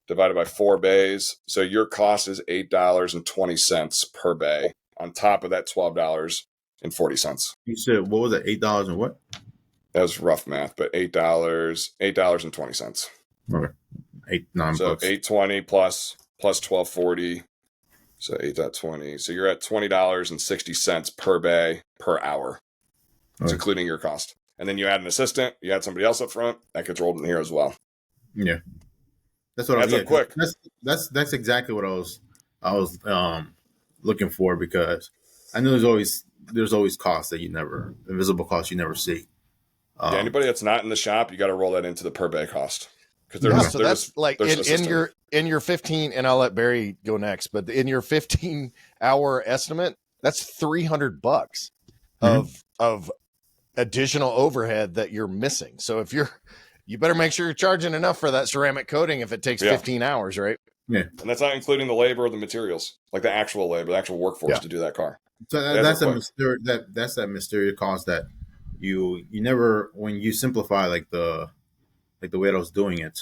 divided by 4 bays. So your cost is $8.20 per bay on top of that $12.40. You said, what was it? $8 and what? That was rough math, but $8.20. Okay. 9 So bucks. $8.20 plus $12.40. So 8.20. So you're at $20.60 per bay per hour. It's including your cost. And then you add an assistant, you add somebody else up front, that gets rolled in here as well. Yeah. That's what quick. That's exactly what I was looking for, because I know there's always costs that invisible costs you never see. Anybody that's not in the shop, you got to roll that into the per bay cost. Because that's like in your 15, and I'll let Barry go next, but in your 15-hour estimate, that's $300 of additional overhead that you're missing. So if you better make sure you're charging enough for that ceramic coating if it takes 15 hours, right? Yeah. And that's not including the labor or the materials, like the actual labor, the actual workforce to do that car. So that's that mysterious cost that you never, when you simplify like the way that I was doing it,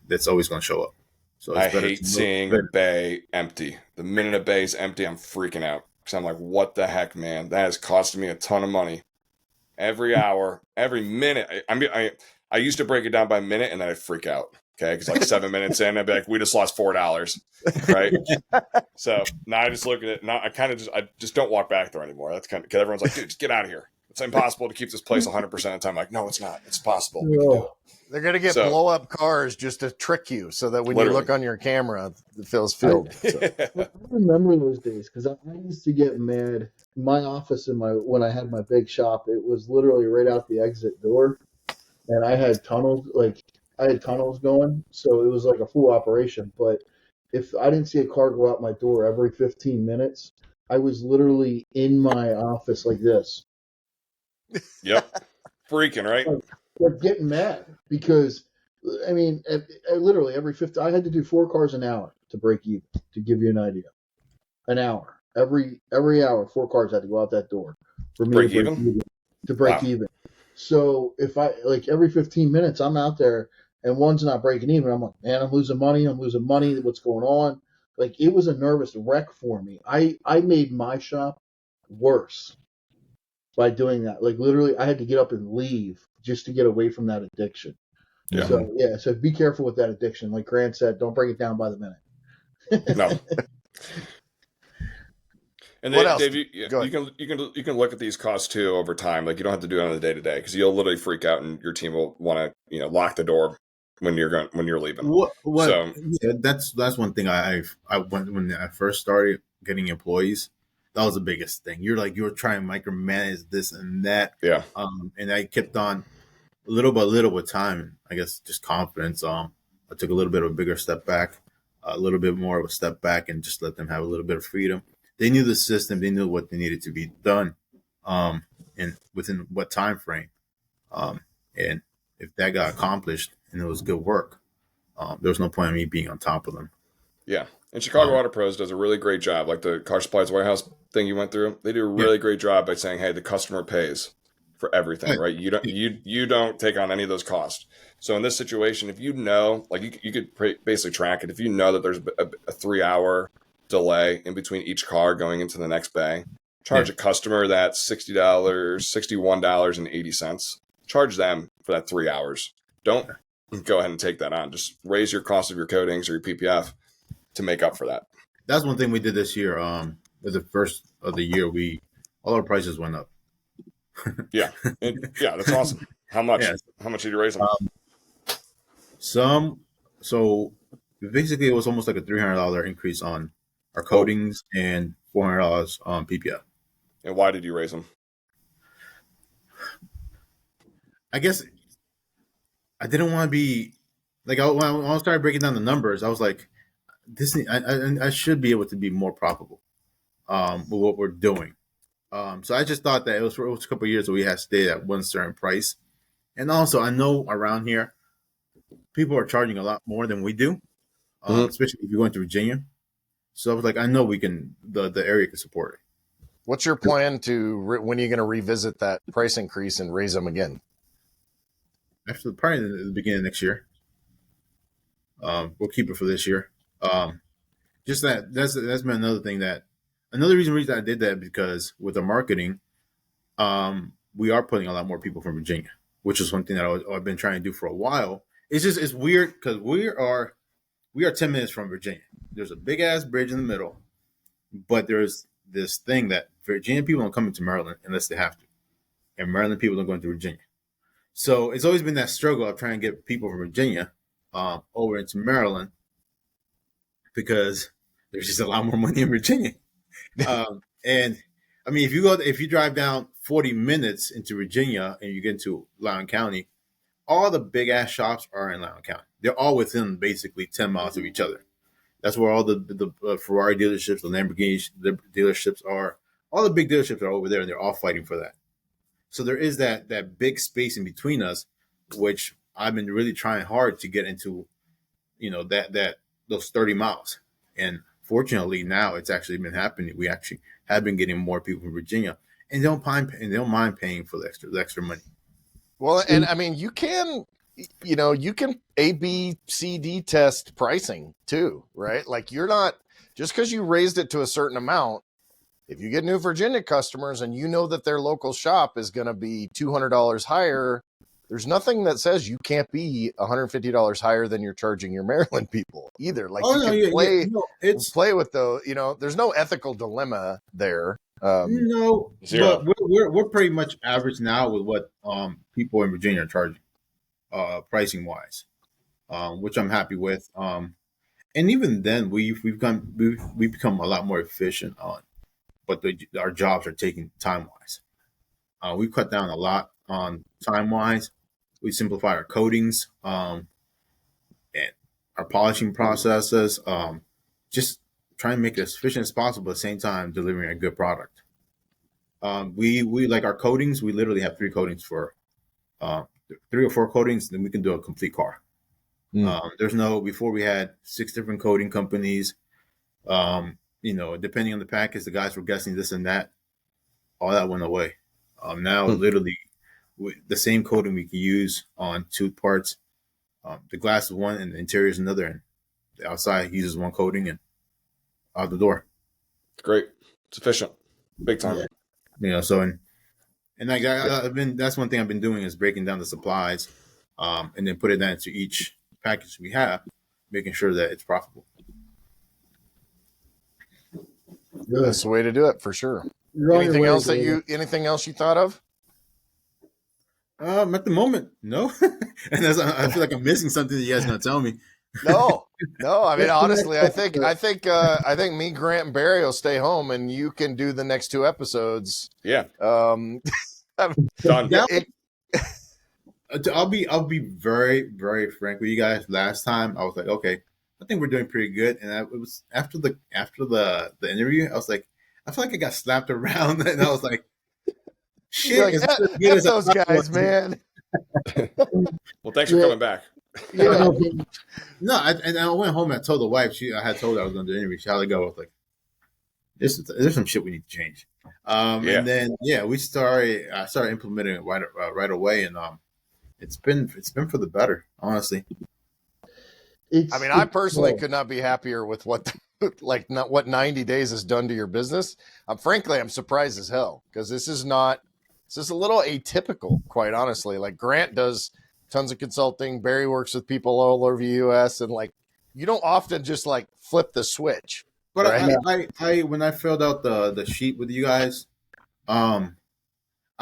that's always going to show up. So I hate seeing a bay empty. The minute a bay is empty, I'm freaking out because I'm like, what the heck, man? That is costing me a ton of money. Every hour, every minute. I used to break it down by minute and then I'd freak out. Okay, because like 7 minutes in, I'd be like, we just lost $4, right? So now I just look at it. Now I just don't walk back there anymore. That's kind of because everyone's like, dude, just get out of here. It's impossible to keep this place 100% of the time. Like, no, it's not. It's possible. We can do it. They're going to get blow up cars just to trick you so that when you look on your camera, it feels filled. I remember those days because I used to get mad. My office when I had my big shop, it was literally right out the exit door, and I had tunnels going, so it was like a full operation. But if I didn't see a car go out my door every 15 minutes, I was literally in my office like this. Yep. Freaking, right? Like getting mad because, I mean, I literally every 15, I had to do 4 cars an hour to break even, to give you an idea. An hour. Every hour, 4 cars had to go out that door for me to break even. So if I, like every 15 minutes, I'm out there and one's not breaking even, I'm like, man, I'm losing money. What's going on? Like, it was a nervous wreck for me. I made my shop worse by doing that. Like, literally, I had to get up and leave just to get away from that addiction. Yeah. So be careful with that addiction. Like Grant said, don't break it down by the minute. No. And What else? Dave, Go you ahead. can look at these costs too over time. Like you don't have to do it on the day to day because you'll literally freak out and your team will want to lock the door when you're leaving. What? So Yeah, that's one thing I when I first started getting employees. That was the biggest thing. You're trying to micromanage this and that. yeah, And I kept on little by little with time. I guess just confidence. I took a little bit of a bigger step back, a little bit more of a step back, and just let them have a little bit of freedom. They knew the system. They knew what they needed to be done, and within what time frame. And if that got accomplished and it was good work, there was no point in me being on top of them. yeah. And Chicago Um, Auto Pros does a really great job. Like the car supplies warehouse thing you went through, they do a really great job by saying, "Hey, the customer pays for everything, right? You don't take on any of those costs." So in this situation, if like you could basically track it. If you know that there's a 3 hour delay in between each car going into the next bay, charge a customer that $61.80. Charge them for that 3 hours. Don't go ahead and take that on. Just raise your cost of your coatings or your PPF to make up for that. that's one thing we did this year. At the first of the year, all our prices went up. Yeah, that's awesome. How much? Yeah. How much did you raise them? So basically, it was almost like a $300 increase on our coatings and $400 on PPF. And why did you raise them? I guess I didn't want to be like when I started breaking down the numbers. I was like, I should be able to be more profitable with what we're doing. So I just thought that it was a couple of years that we had stayed at one certain price. And also, I know around here, people are charging a lot more than we do, especially if you're going to Virginia. So I was like, I know we can, the area can support it. What's your plan when are you going to revisit that price increase and raise them again? Actually, probably in the beginning of next year. We'll keep it for this year. Just that's been another reason I did that, because with the marketing, we are putting a lot more people from Virginia, which is one thing that I've been trying to do for a while. It's weird because we are 10 minutes from Virginia. There's a big ass bridge in the middle, but there's this thing that Virginia people don't come into Maryland unless they have to, and Maryland people don't go into Virginia. So it's always been that struggle of trying to get people from Virginia over into Maryland, because there's just a lot more money in Virginia. And I mean, if you drive down 40 minutes into Virginia and you get into Loudoun County, all the big ass shops are in Loudoun County. They're all within basically 10 miles of each other. That's where all the Ferrari dealerships, the Lamborghini dealerships are. All the big dealerships are over there, and they're all fighting for that. So there is that big space in between us, which I've been really trying hard to get into, that those 30 miles. And fortunately, now it's actually been happening. We actually have been getting more people from Virginia, and they don't mind paying for the extra money. Well, and I mean, you can A, B, C, D test pricing too, right? Like you're not, just because you raised it to a certain amount, if you get new Virginia customers and you know that their local shop is going to be $200 higher, there's nothing that says you can't be $150 higher than you're charging your Maryland people either. Like play with those, there's no ethical dilemma there. No, Zero. but we're pretty much average now with what people in Virginia are charging, pricing wise, which I'm happy with. And even then, we've become a lot more efficient on what our jobs are taking time wise. We've cut down a lot on time wise. We simplified our coatings and our polishing processes. Just trying to make it as efficient as possible, at the same time delivering a good product. We like our coatings. We literally have 3 coatings for 3 or 4 coatings, then we can do a complete car. Before we had 6 different coating companies. Depending on the package, the guys were guessing this and that. All that went away. Now, literally, the same coating we can use on 2 parts. The glass is one, and the interior is another, and the outside uses one coating, and out the door. Great, it's efficient, big time. Yeah. That's one thing I've been doing, is breaking down the supplies, and then putting that into each package we have, making sure that it's profitable. Good. That's the way to do it for sure. You're on your Anything way, else David. anything else you thought of? At the moment, no. And I feel like I'm missing something that you guys gonna tell me. No. I mean, What's the honestly, next I think me, Grant, and Barry will stay home, and you can do the next 2 episodes. Yeah, Done. That I'll be very, very frank with you guys. Last time I was like, okay, I think we're doing pretty good. And it was after the interview, I was like, I feel like I got slapped around, and I was like, shit, You're like, it's not as good F as I those thought it guys, was. man. well, thanks for coming back. Yeah. No, I went home and I told the wife. I had told her I was going to do the interview. She had to go. I was like, there's some shit we need to change. And then I started implementing it right away, and it's been for the better, honestly. I personally could not be happier with what what 90 days has done to your business. Frankly, I'm surprised as hell because this is a little atypical, quite honestly. Like Grant does tons of consulting. Barry works with people all over the U.S. and like you don't often just like flip the switch. But right? I when I filled out the sheet with you guys, I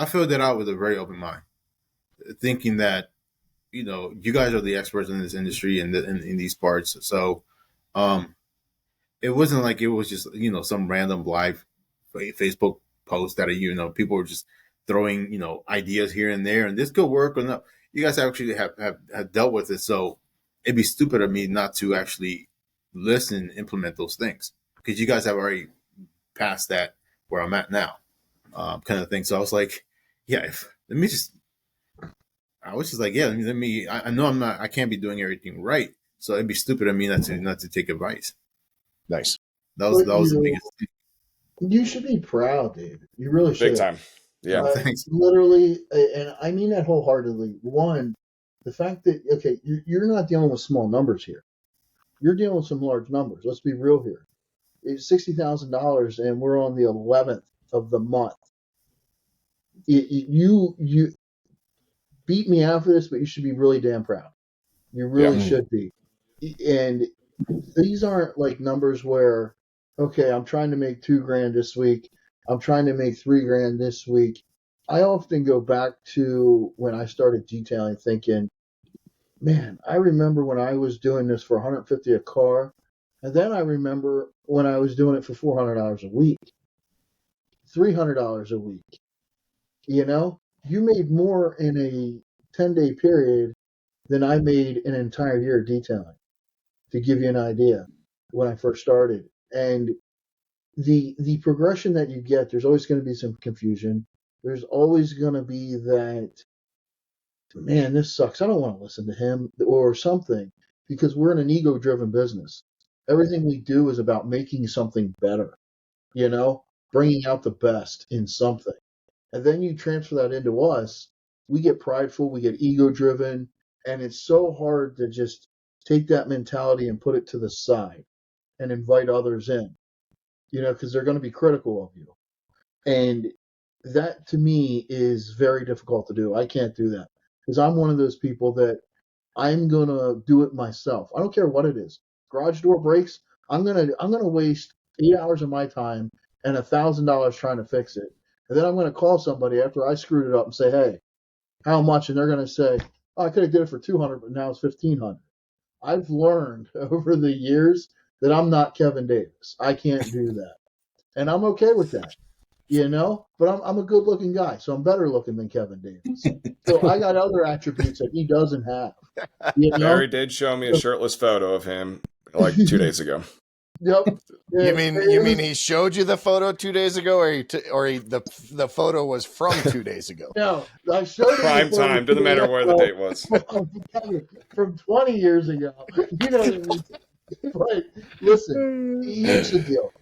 filled it out with a very open mind, thinking that you guys are the experts in this industry and in these parts. So, it wasn't like it was just some random live Facebook post that people were just throwing ideas here and there, and this could work or not. You guys actually have dealt with it, so it'd be stupid of me not to actually listen and implement those things because you guys have already passed that where I'm at now, kind of thing. So I was like, I was just like, let me. I know I can't be doing everything right, so it'd be stupid of me not to take advice. Nice. That was the biggest thing. You should be proud, David. You really should. Big time. Yeah. Thanks. Literally, and I mean that wholeheartedly. One, the fact that you're not dealing with small numbers here. You're dealing with some large numbers. Let's be real here. It's $60,000, and we're on the 11th of the month. You beat me out for this, but you should be really damn proud. You really should be. And these aren't like numbers where, okay, I'm trying to make $2,000 this week. I'm trying to make $3,000 this week. I often go back to when I started detailing thinking, man, I remember when I was doing this for $150 a car. And then I remember when I was doing it for $400 a week, $300 a week. You made more in a 10-day period than I made an entire year of detailing, to give you an idea, when I first started. And the progression that you get, there's always going to be some confusion. There's always going to be that, man, this sucks. I don't want to listen to him or something, because we're in an ego-driven business. Everything we do is about making something better, bringing out the best in something. And then you transfer that into us. We get prideful, we get ego-driven, and it's so hard to just take that mentality and put it to the side and invite others in, because they're going to be critical of you. And that, to me, is very difficult to do. I can't do that because I'm one of those people that I'm going to do it myself. I don't care what it is. Garage door breaks, I'm going to waste 8 hours of my time and $1,000 trying to fix it. And then I'm going to call somebody after I screwed it up and say, hey, how much? And they're going to say, oh, I could have did it for $200, but now it's $1,500. I've learned over the years that I'm not Kevin Davis. I can't do that. And I'm okay with that, but I'm a good looking guy. So I'm better looking than Kevin Davis. So I got other attributes that he doesn't have. Barry did show me a shirtless photo of him like 2 days ago. Yep. You mean he showed you the photo 2 days ago, or the photo was from 2 days ago? No, I showed him Prime time. Doesn't matter where the date was. From 20 years ago. You know what I mean? But listen, here's the deal.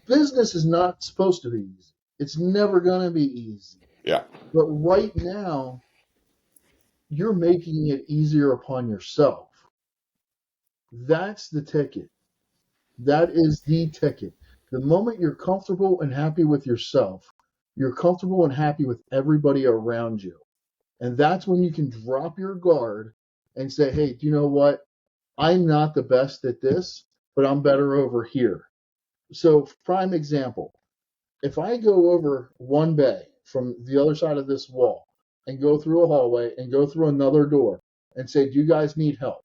Business is not supposed to be easy. It's never going to be easy. Yeah. But right now, you're making it easier upon yourself. That's the ticket. That is the ticket. The moment you're comfortable and happy with yourself, you're comfortable and happy with everybody around you. And that's when you can drop your guard and say, hey, do you know what? I'm not the best at this, but I'm better over here. So, prime example, if I go over one bay from the other side of this wall and go through a hallway and go through another door and say, "Do you guys need help?"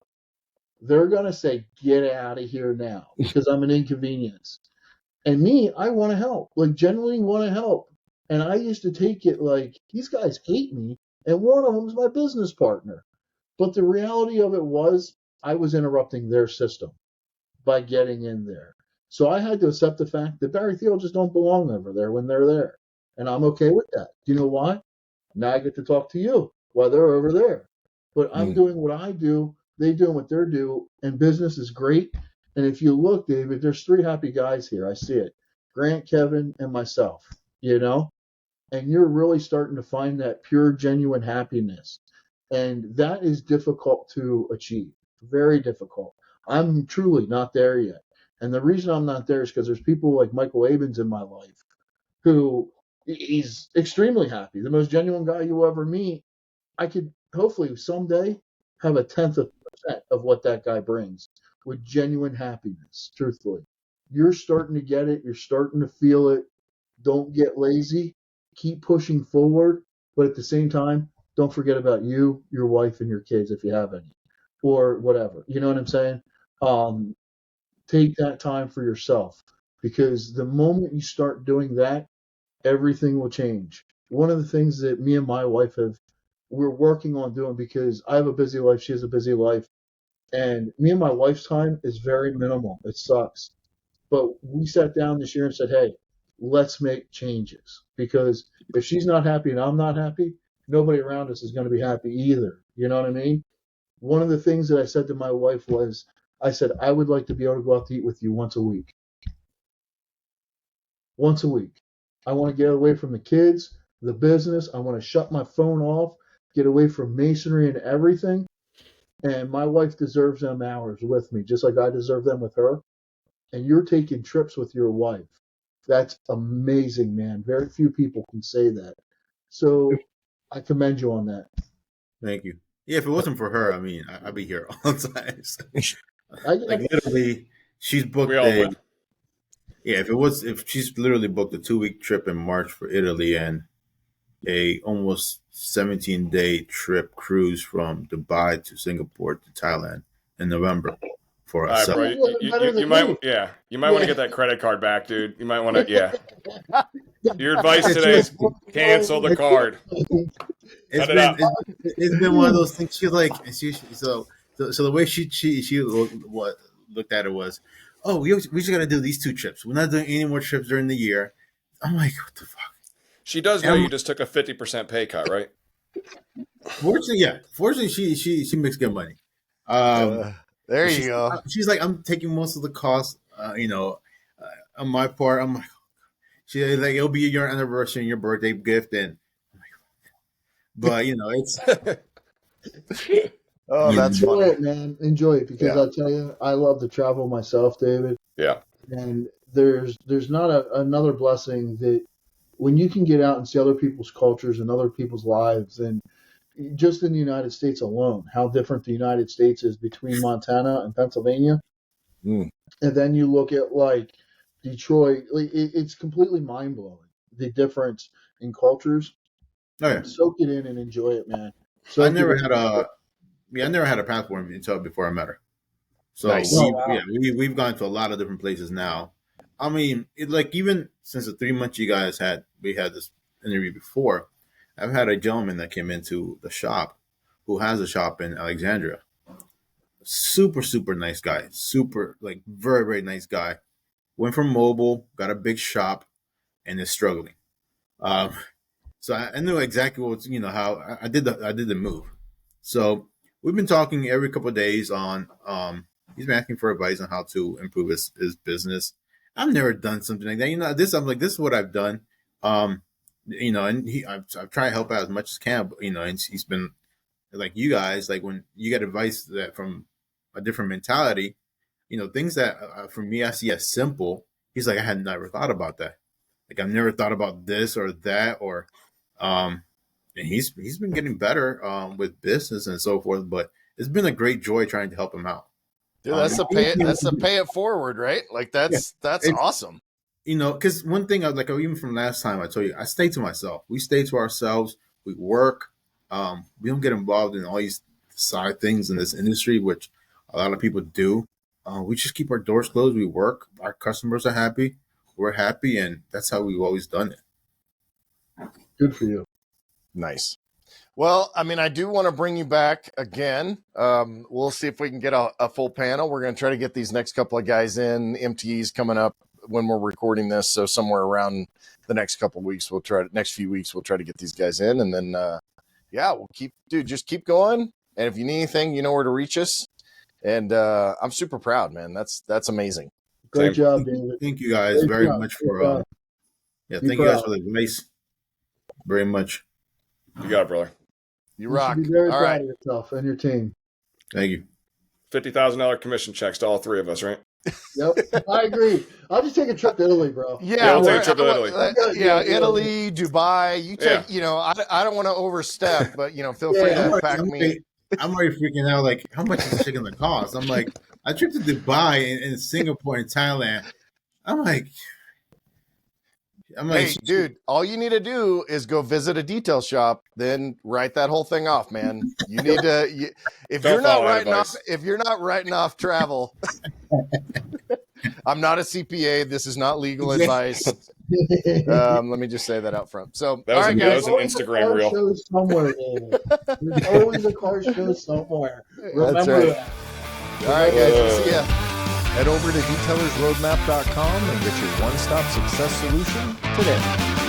They're going to say, "Get out of here now," because I'm an inconvenience. And me, I want to help, like genuinely want to help. And I used to take it like these guys hate me, and one of them is my business partner. But the reality of it was I was interrupting their system by getting in there. So I had to accept the fact that Barry Thiel just don't belong over there when they're there. And I'm okay with that. Do you know why? Now I get to talk to you while they're over there. But I'm doing what I do, they doing what they're doing, and business is great. And if you look, David, there's three happy guys here. I see it. Grant, Kevin, and myself, you know? And you're really starting to find that pure, genuine happiness. And that is difficult to achieve. Very difficult. I'm truly not there yet. And the reason I'm not there is because there's people like Michael Abens in my life who he's extremely happy, the most genuine guy you'll ever meet. I could hopefully someday have a tenth of percent of what that guy brings with genuine happiness, truthfully. You're starting to get it. You're starting to feel it. Don't get lazy. Keep pushing forward. But at the same time, don't forget about you, your wife, and your kids if you have any, or whatever. You know what I'm saying? Take that time for yourself because the moment you start doing that, everything will change. One of the things that me and my wife we're working on doing because I have a busy life, she has a busy life, and me and my wife's time is very minimal. It sucks. But we sat down this year and said, hey, let's make changes because if she's not happy and I'm not happy, nobody around us is going to be happy either. You know what I mean? One of the things that I said to my wife was, I said, I would like to be able to go out to eat with you once a week. Once a week. I want to get away from the kids, the business. I want to shut my phone off, get away from masonry and everything. And my wife deserves them hours with me, just like I deserve them with her. And you're taking trips with your wife. That's amazing, man. Very few people can say that. So I commend you on that. Thank you. Yeah, if it wasn't for her, I mean, I'd be here all the time. Like literally, she's booked We all would. Yeah, if she's literally booked a 2-week trip in March for Italy and a almost 17-day trip cruise from Dubai to Singapore to Thailand in November for All us. right, bro. You might want to get that credit card back, dude. You might want to, yeah. Your advice today is cancel the card. It's been one of those things. She's like, so the way she what looked at it was, oh, we just got to do these 2 trips. We're not doing any more trips during the year. I'm like, what the fuck? She does know you just took a 50% pay cut, right? Fortunately, yeah. Fortunately, she makes good money. There you go. She's like, I'm taking most of the cost. On my part, I'm like, she's like, it'll be your anniversary and your birthday gift, and but it's. Oh, that's Enjoy funny. it, man. Enjoy it because I'll tell you, I love to travel myself, David. Yeah. And there's not another blessing that when you can get out and see other people's cultures and other people's lives, and just in the United States alone, how different the United States is between Montana and Pennsylvania. And then you look at like Detroit, it's completely mind blowing the difference in cultures. Oh yeah, soak it in and enjoy it, man. I never had a passport until before I met her. So Nice. we've gone to a lot of different places now. I mean, even since the 3 months we had this interview before, I've had a gentleman that came into the shop who has a shop in Alexandria. Super, super nice guy. Super, very, very nice guy. Went from mobile, got a big shop, and is struggling. So I knew exactly how I did the move. So we've been talking every couple of days on. He's been asking for advice on how to improve his business. I've never done something like that. I'm like, this is what I've done. And I've tried to help out as much as can. But, and he's been like you guys, like when you get advice that from a different mentality, things that for me I see as simple. He's like, I had never thought about that. Like I've never thought about this or that or. And he's been getting better with business and so forth, but it's been a great joy trying to help him out. Dude, that's the pay it forward, right? Like that's awesome. You know, because one thing even from last time I told you, I stay to myself. We stay to ourselves. We work. We don't get involved in all these side things in this industry, which a lot of people do. We just keep our doors closed. We work. Our customers are happy. We're happy, and that's how we've always done it. Good for you. Nice. Well, I mean, I do want to bring you back again. We'll see if we can get a full panel. We're going to try to get these next couple of guys in. MTE's coming up when we're recording this, so somewhere around the next couple of weeks, next few weeks, we'll try to get these guys in, and then we'll just keep going. And if you need anything, you know where to reach us. And I'm super proud, man. That's amazing. Great job, David. Thank you guys very much for thank you guys for the advice. Very much. You got it, brother. You rock. Should be very all proud right. of yourself and your team. Thank you. $50,000 commission checks to all three of us, right? Yep, I agree. I'll just take a trip to Italy, bro. Yeah, we'll take a trip to Italy. Italy, Dubai. You take, I don't want to overstep, but feel free to pack me. I'm already freaking out. Like, how much is the chicken going to cost? I'm like, I tripped to Dubai and Singapore and Thailand. I'm like, hey, dude, all you need to do is go visit a detail shop, then write that whole thing off, man. You need to, if you're not writing off travel, I'm not a CPA. This is not legal advice. Let me just say that out front. So, that was an Instagram reel. Somewhere, there's always a car show somewhere. Remember that. All right, guys. See ya. Head over to detailersroadmap.com and get your one-stop success solution today.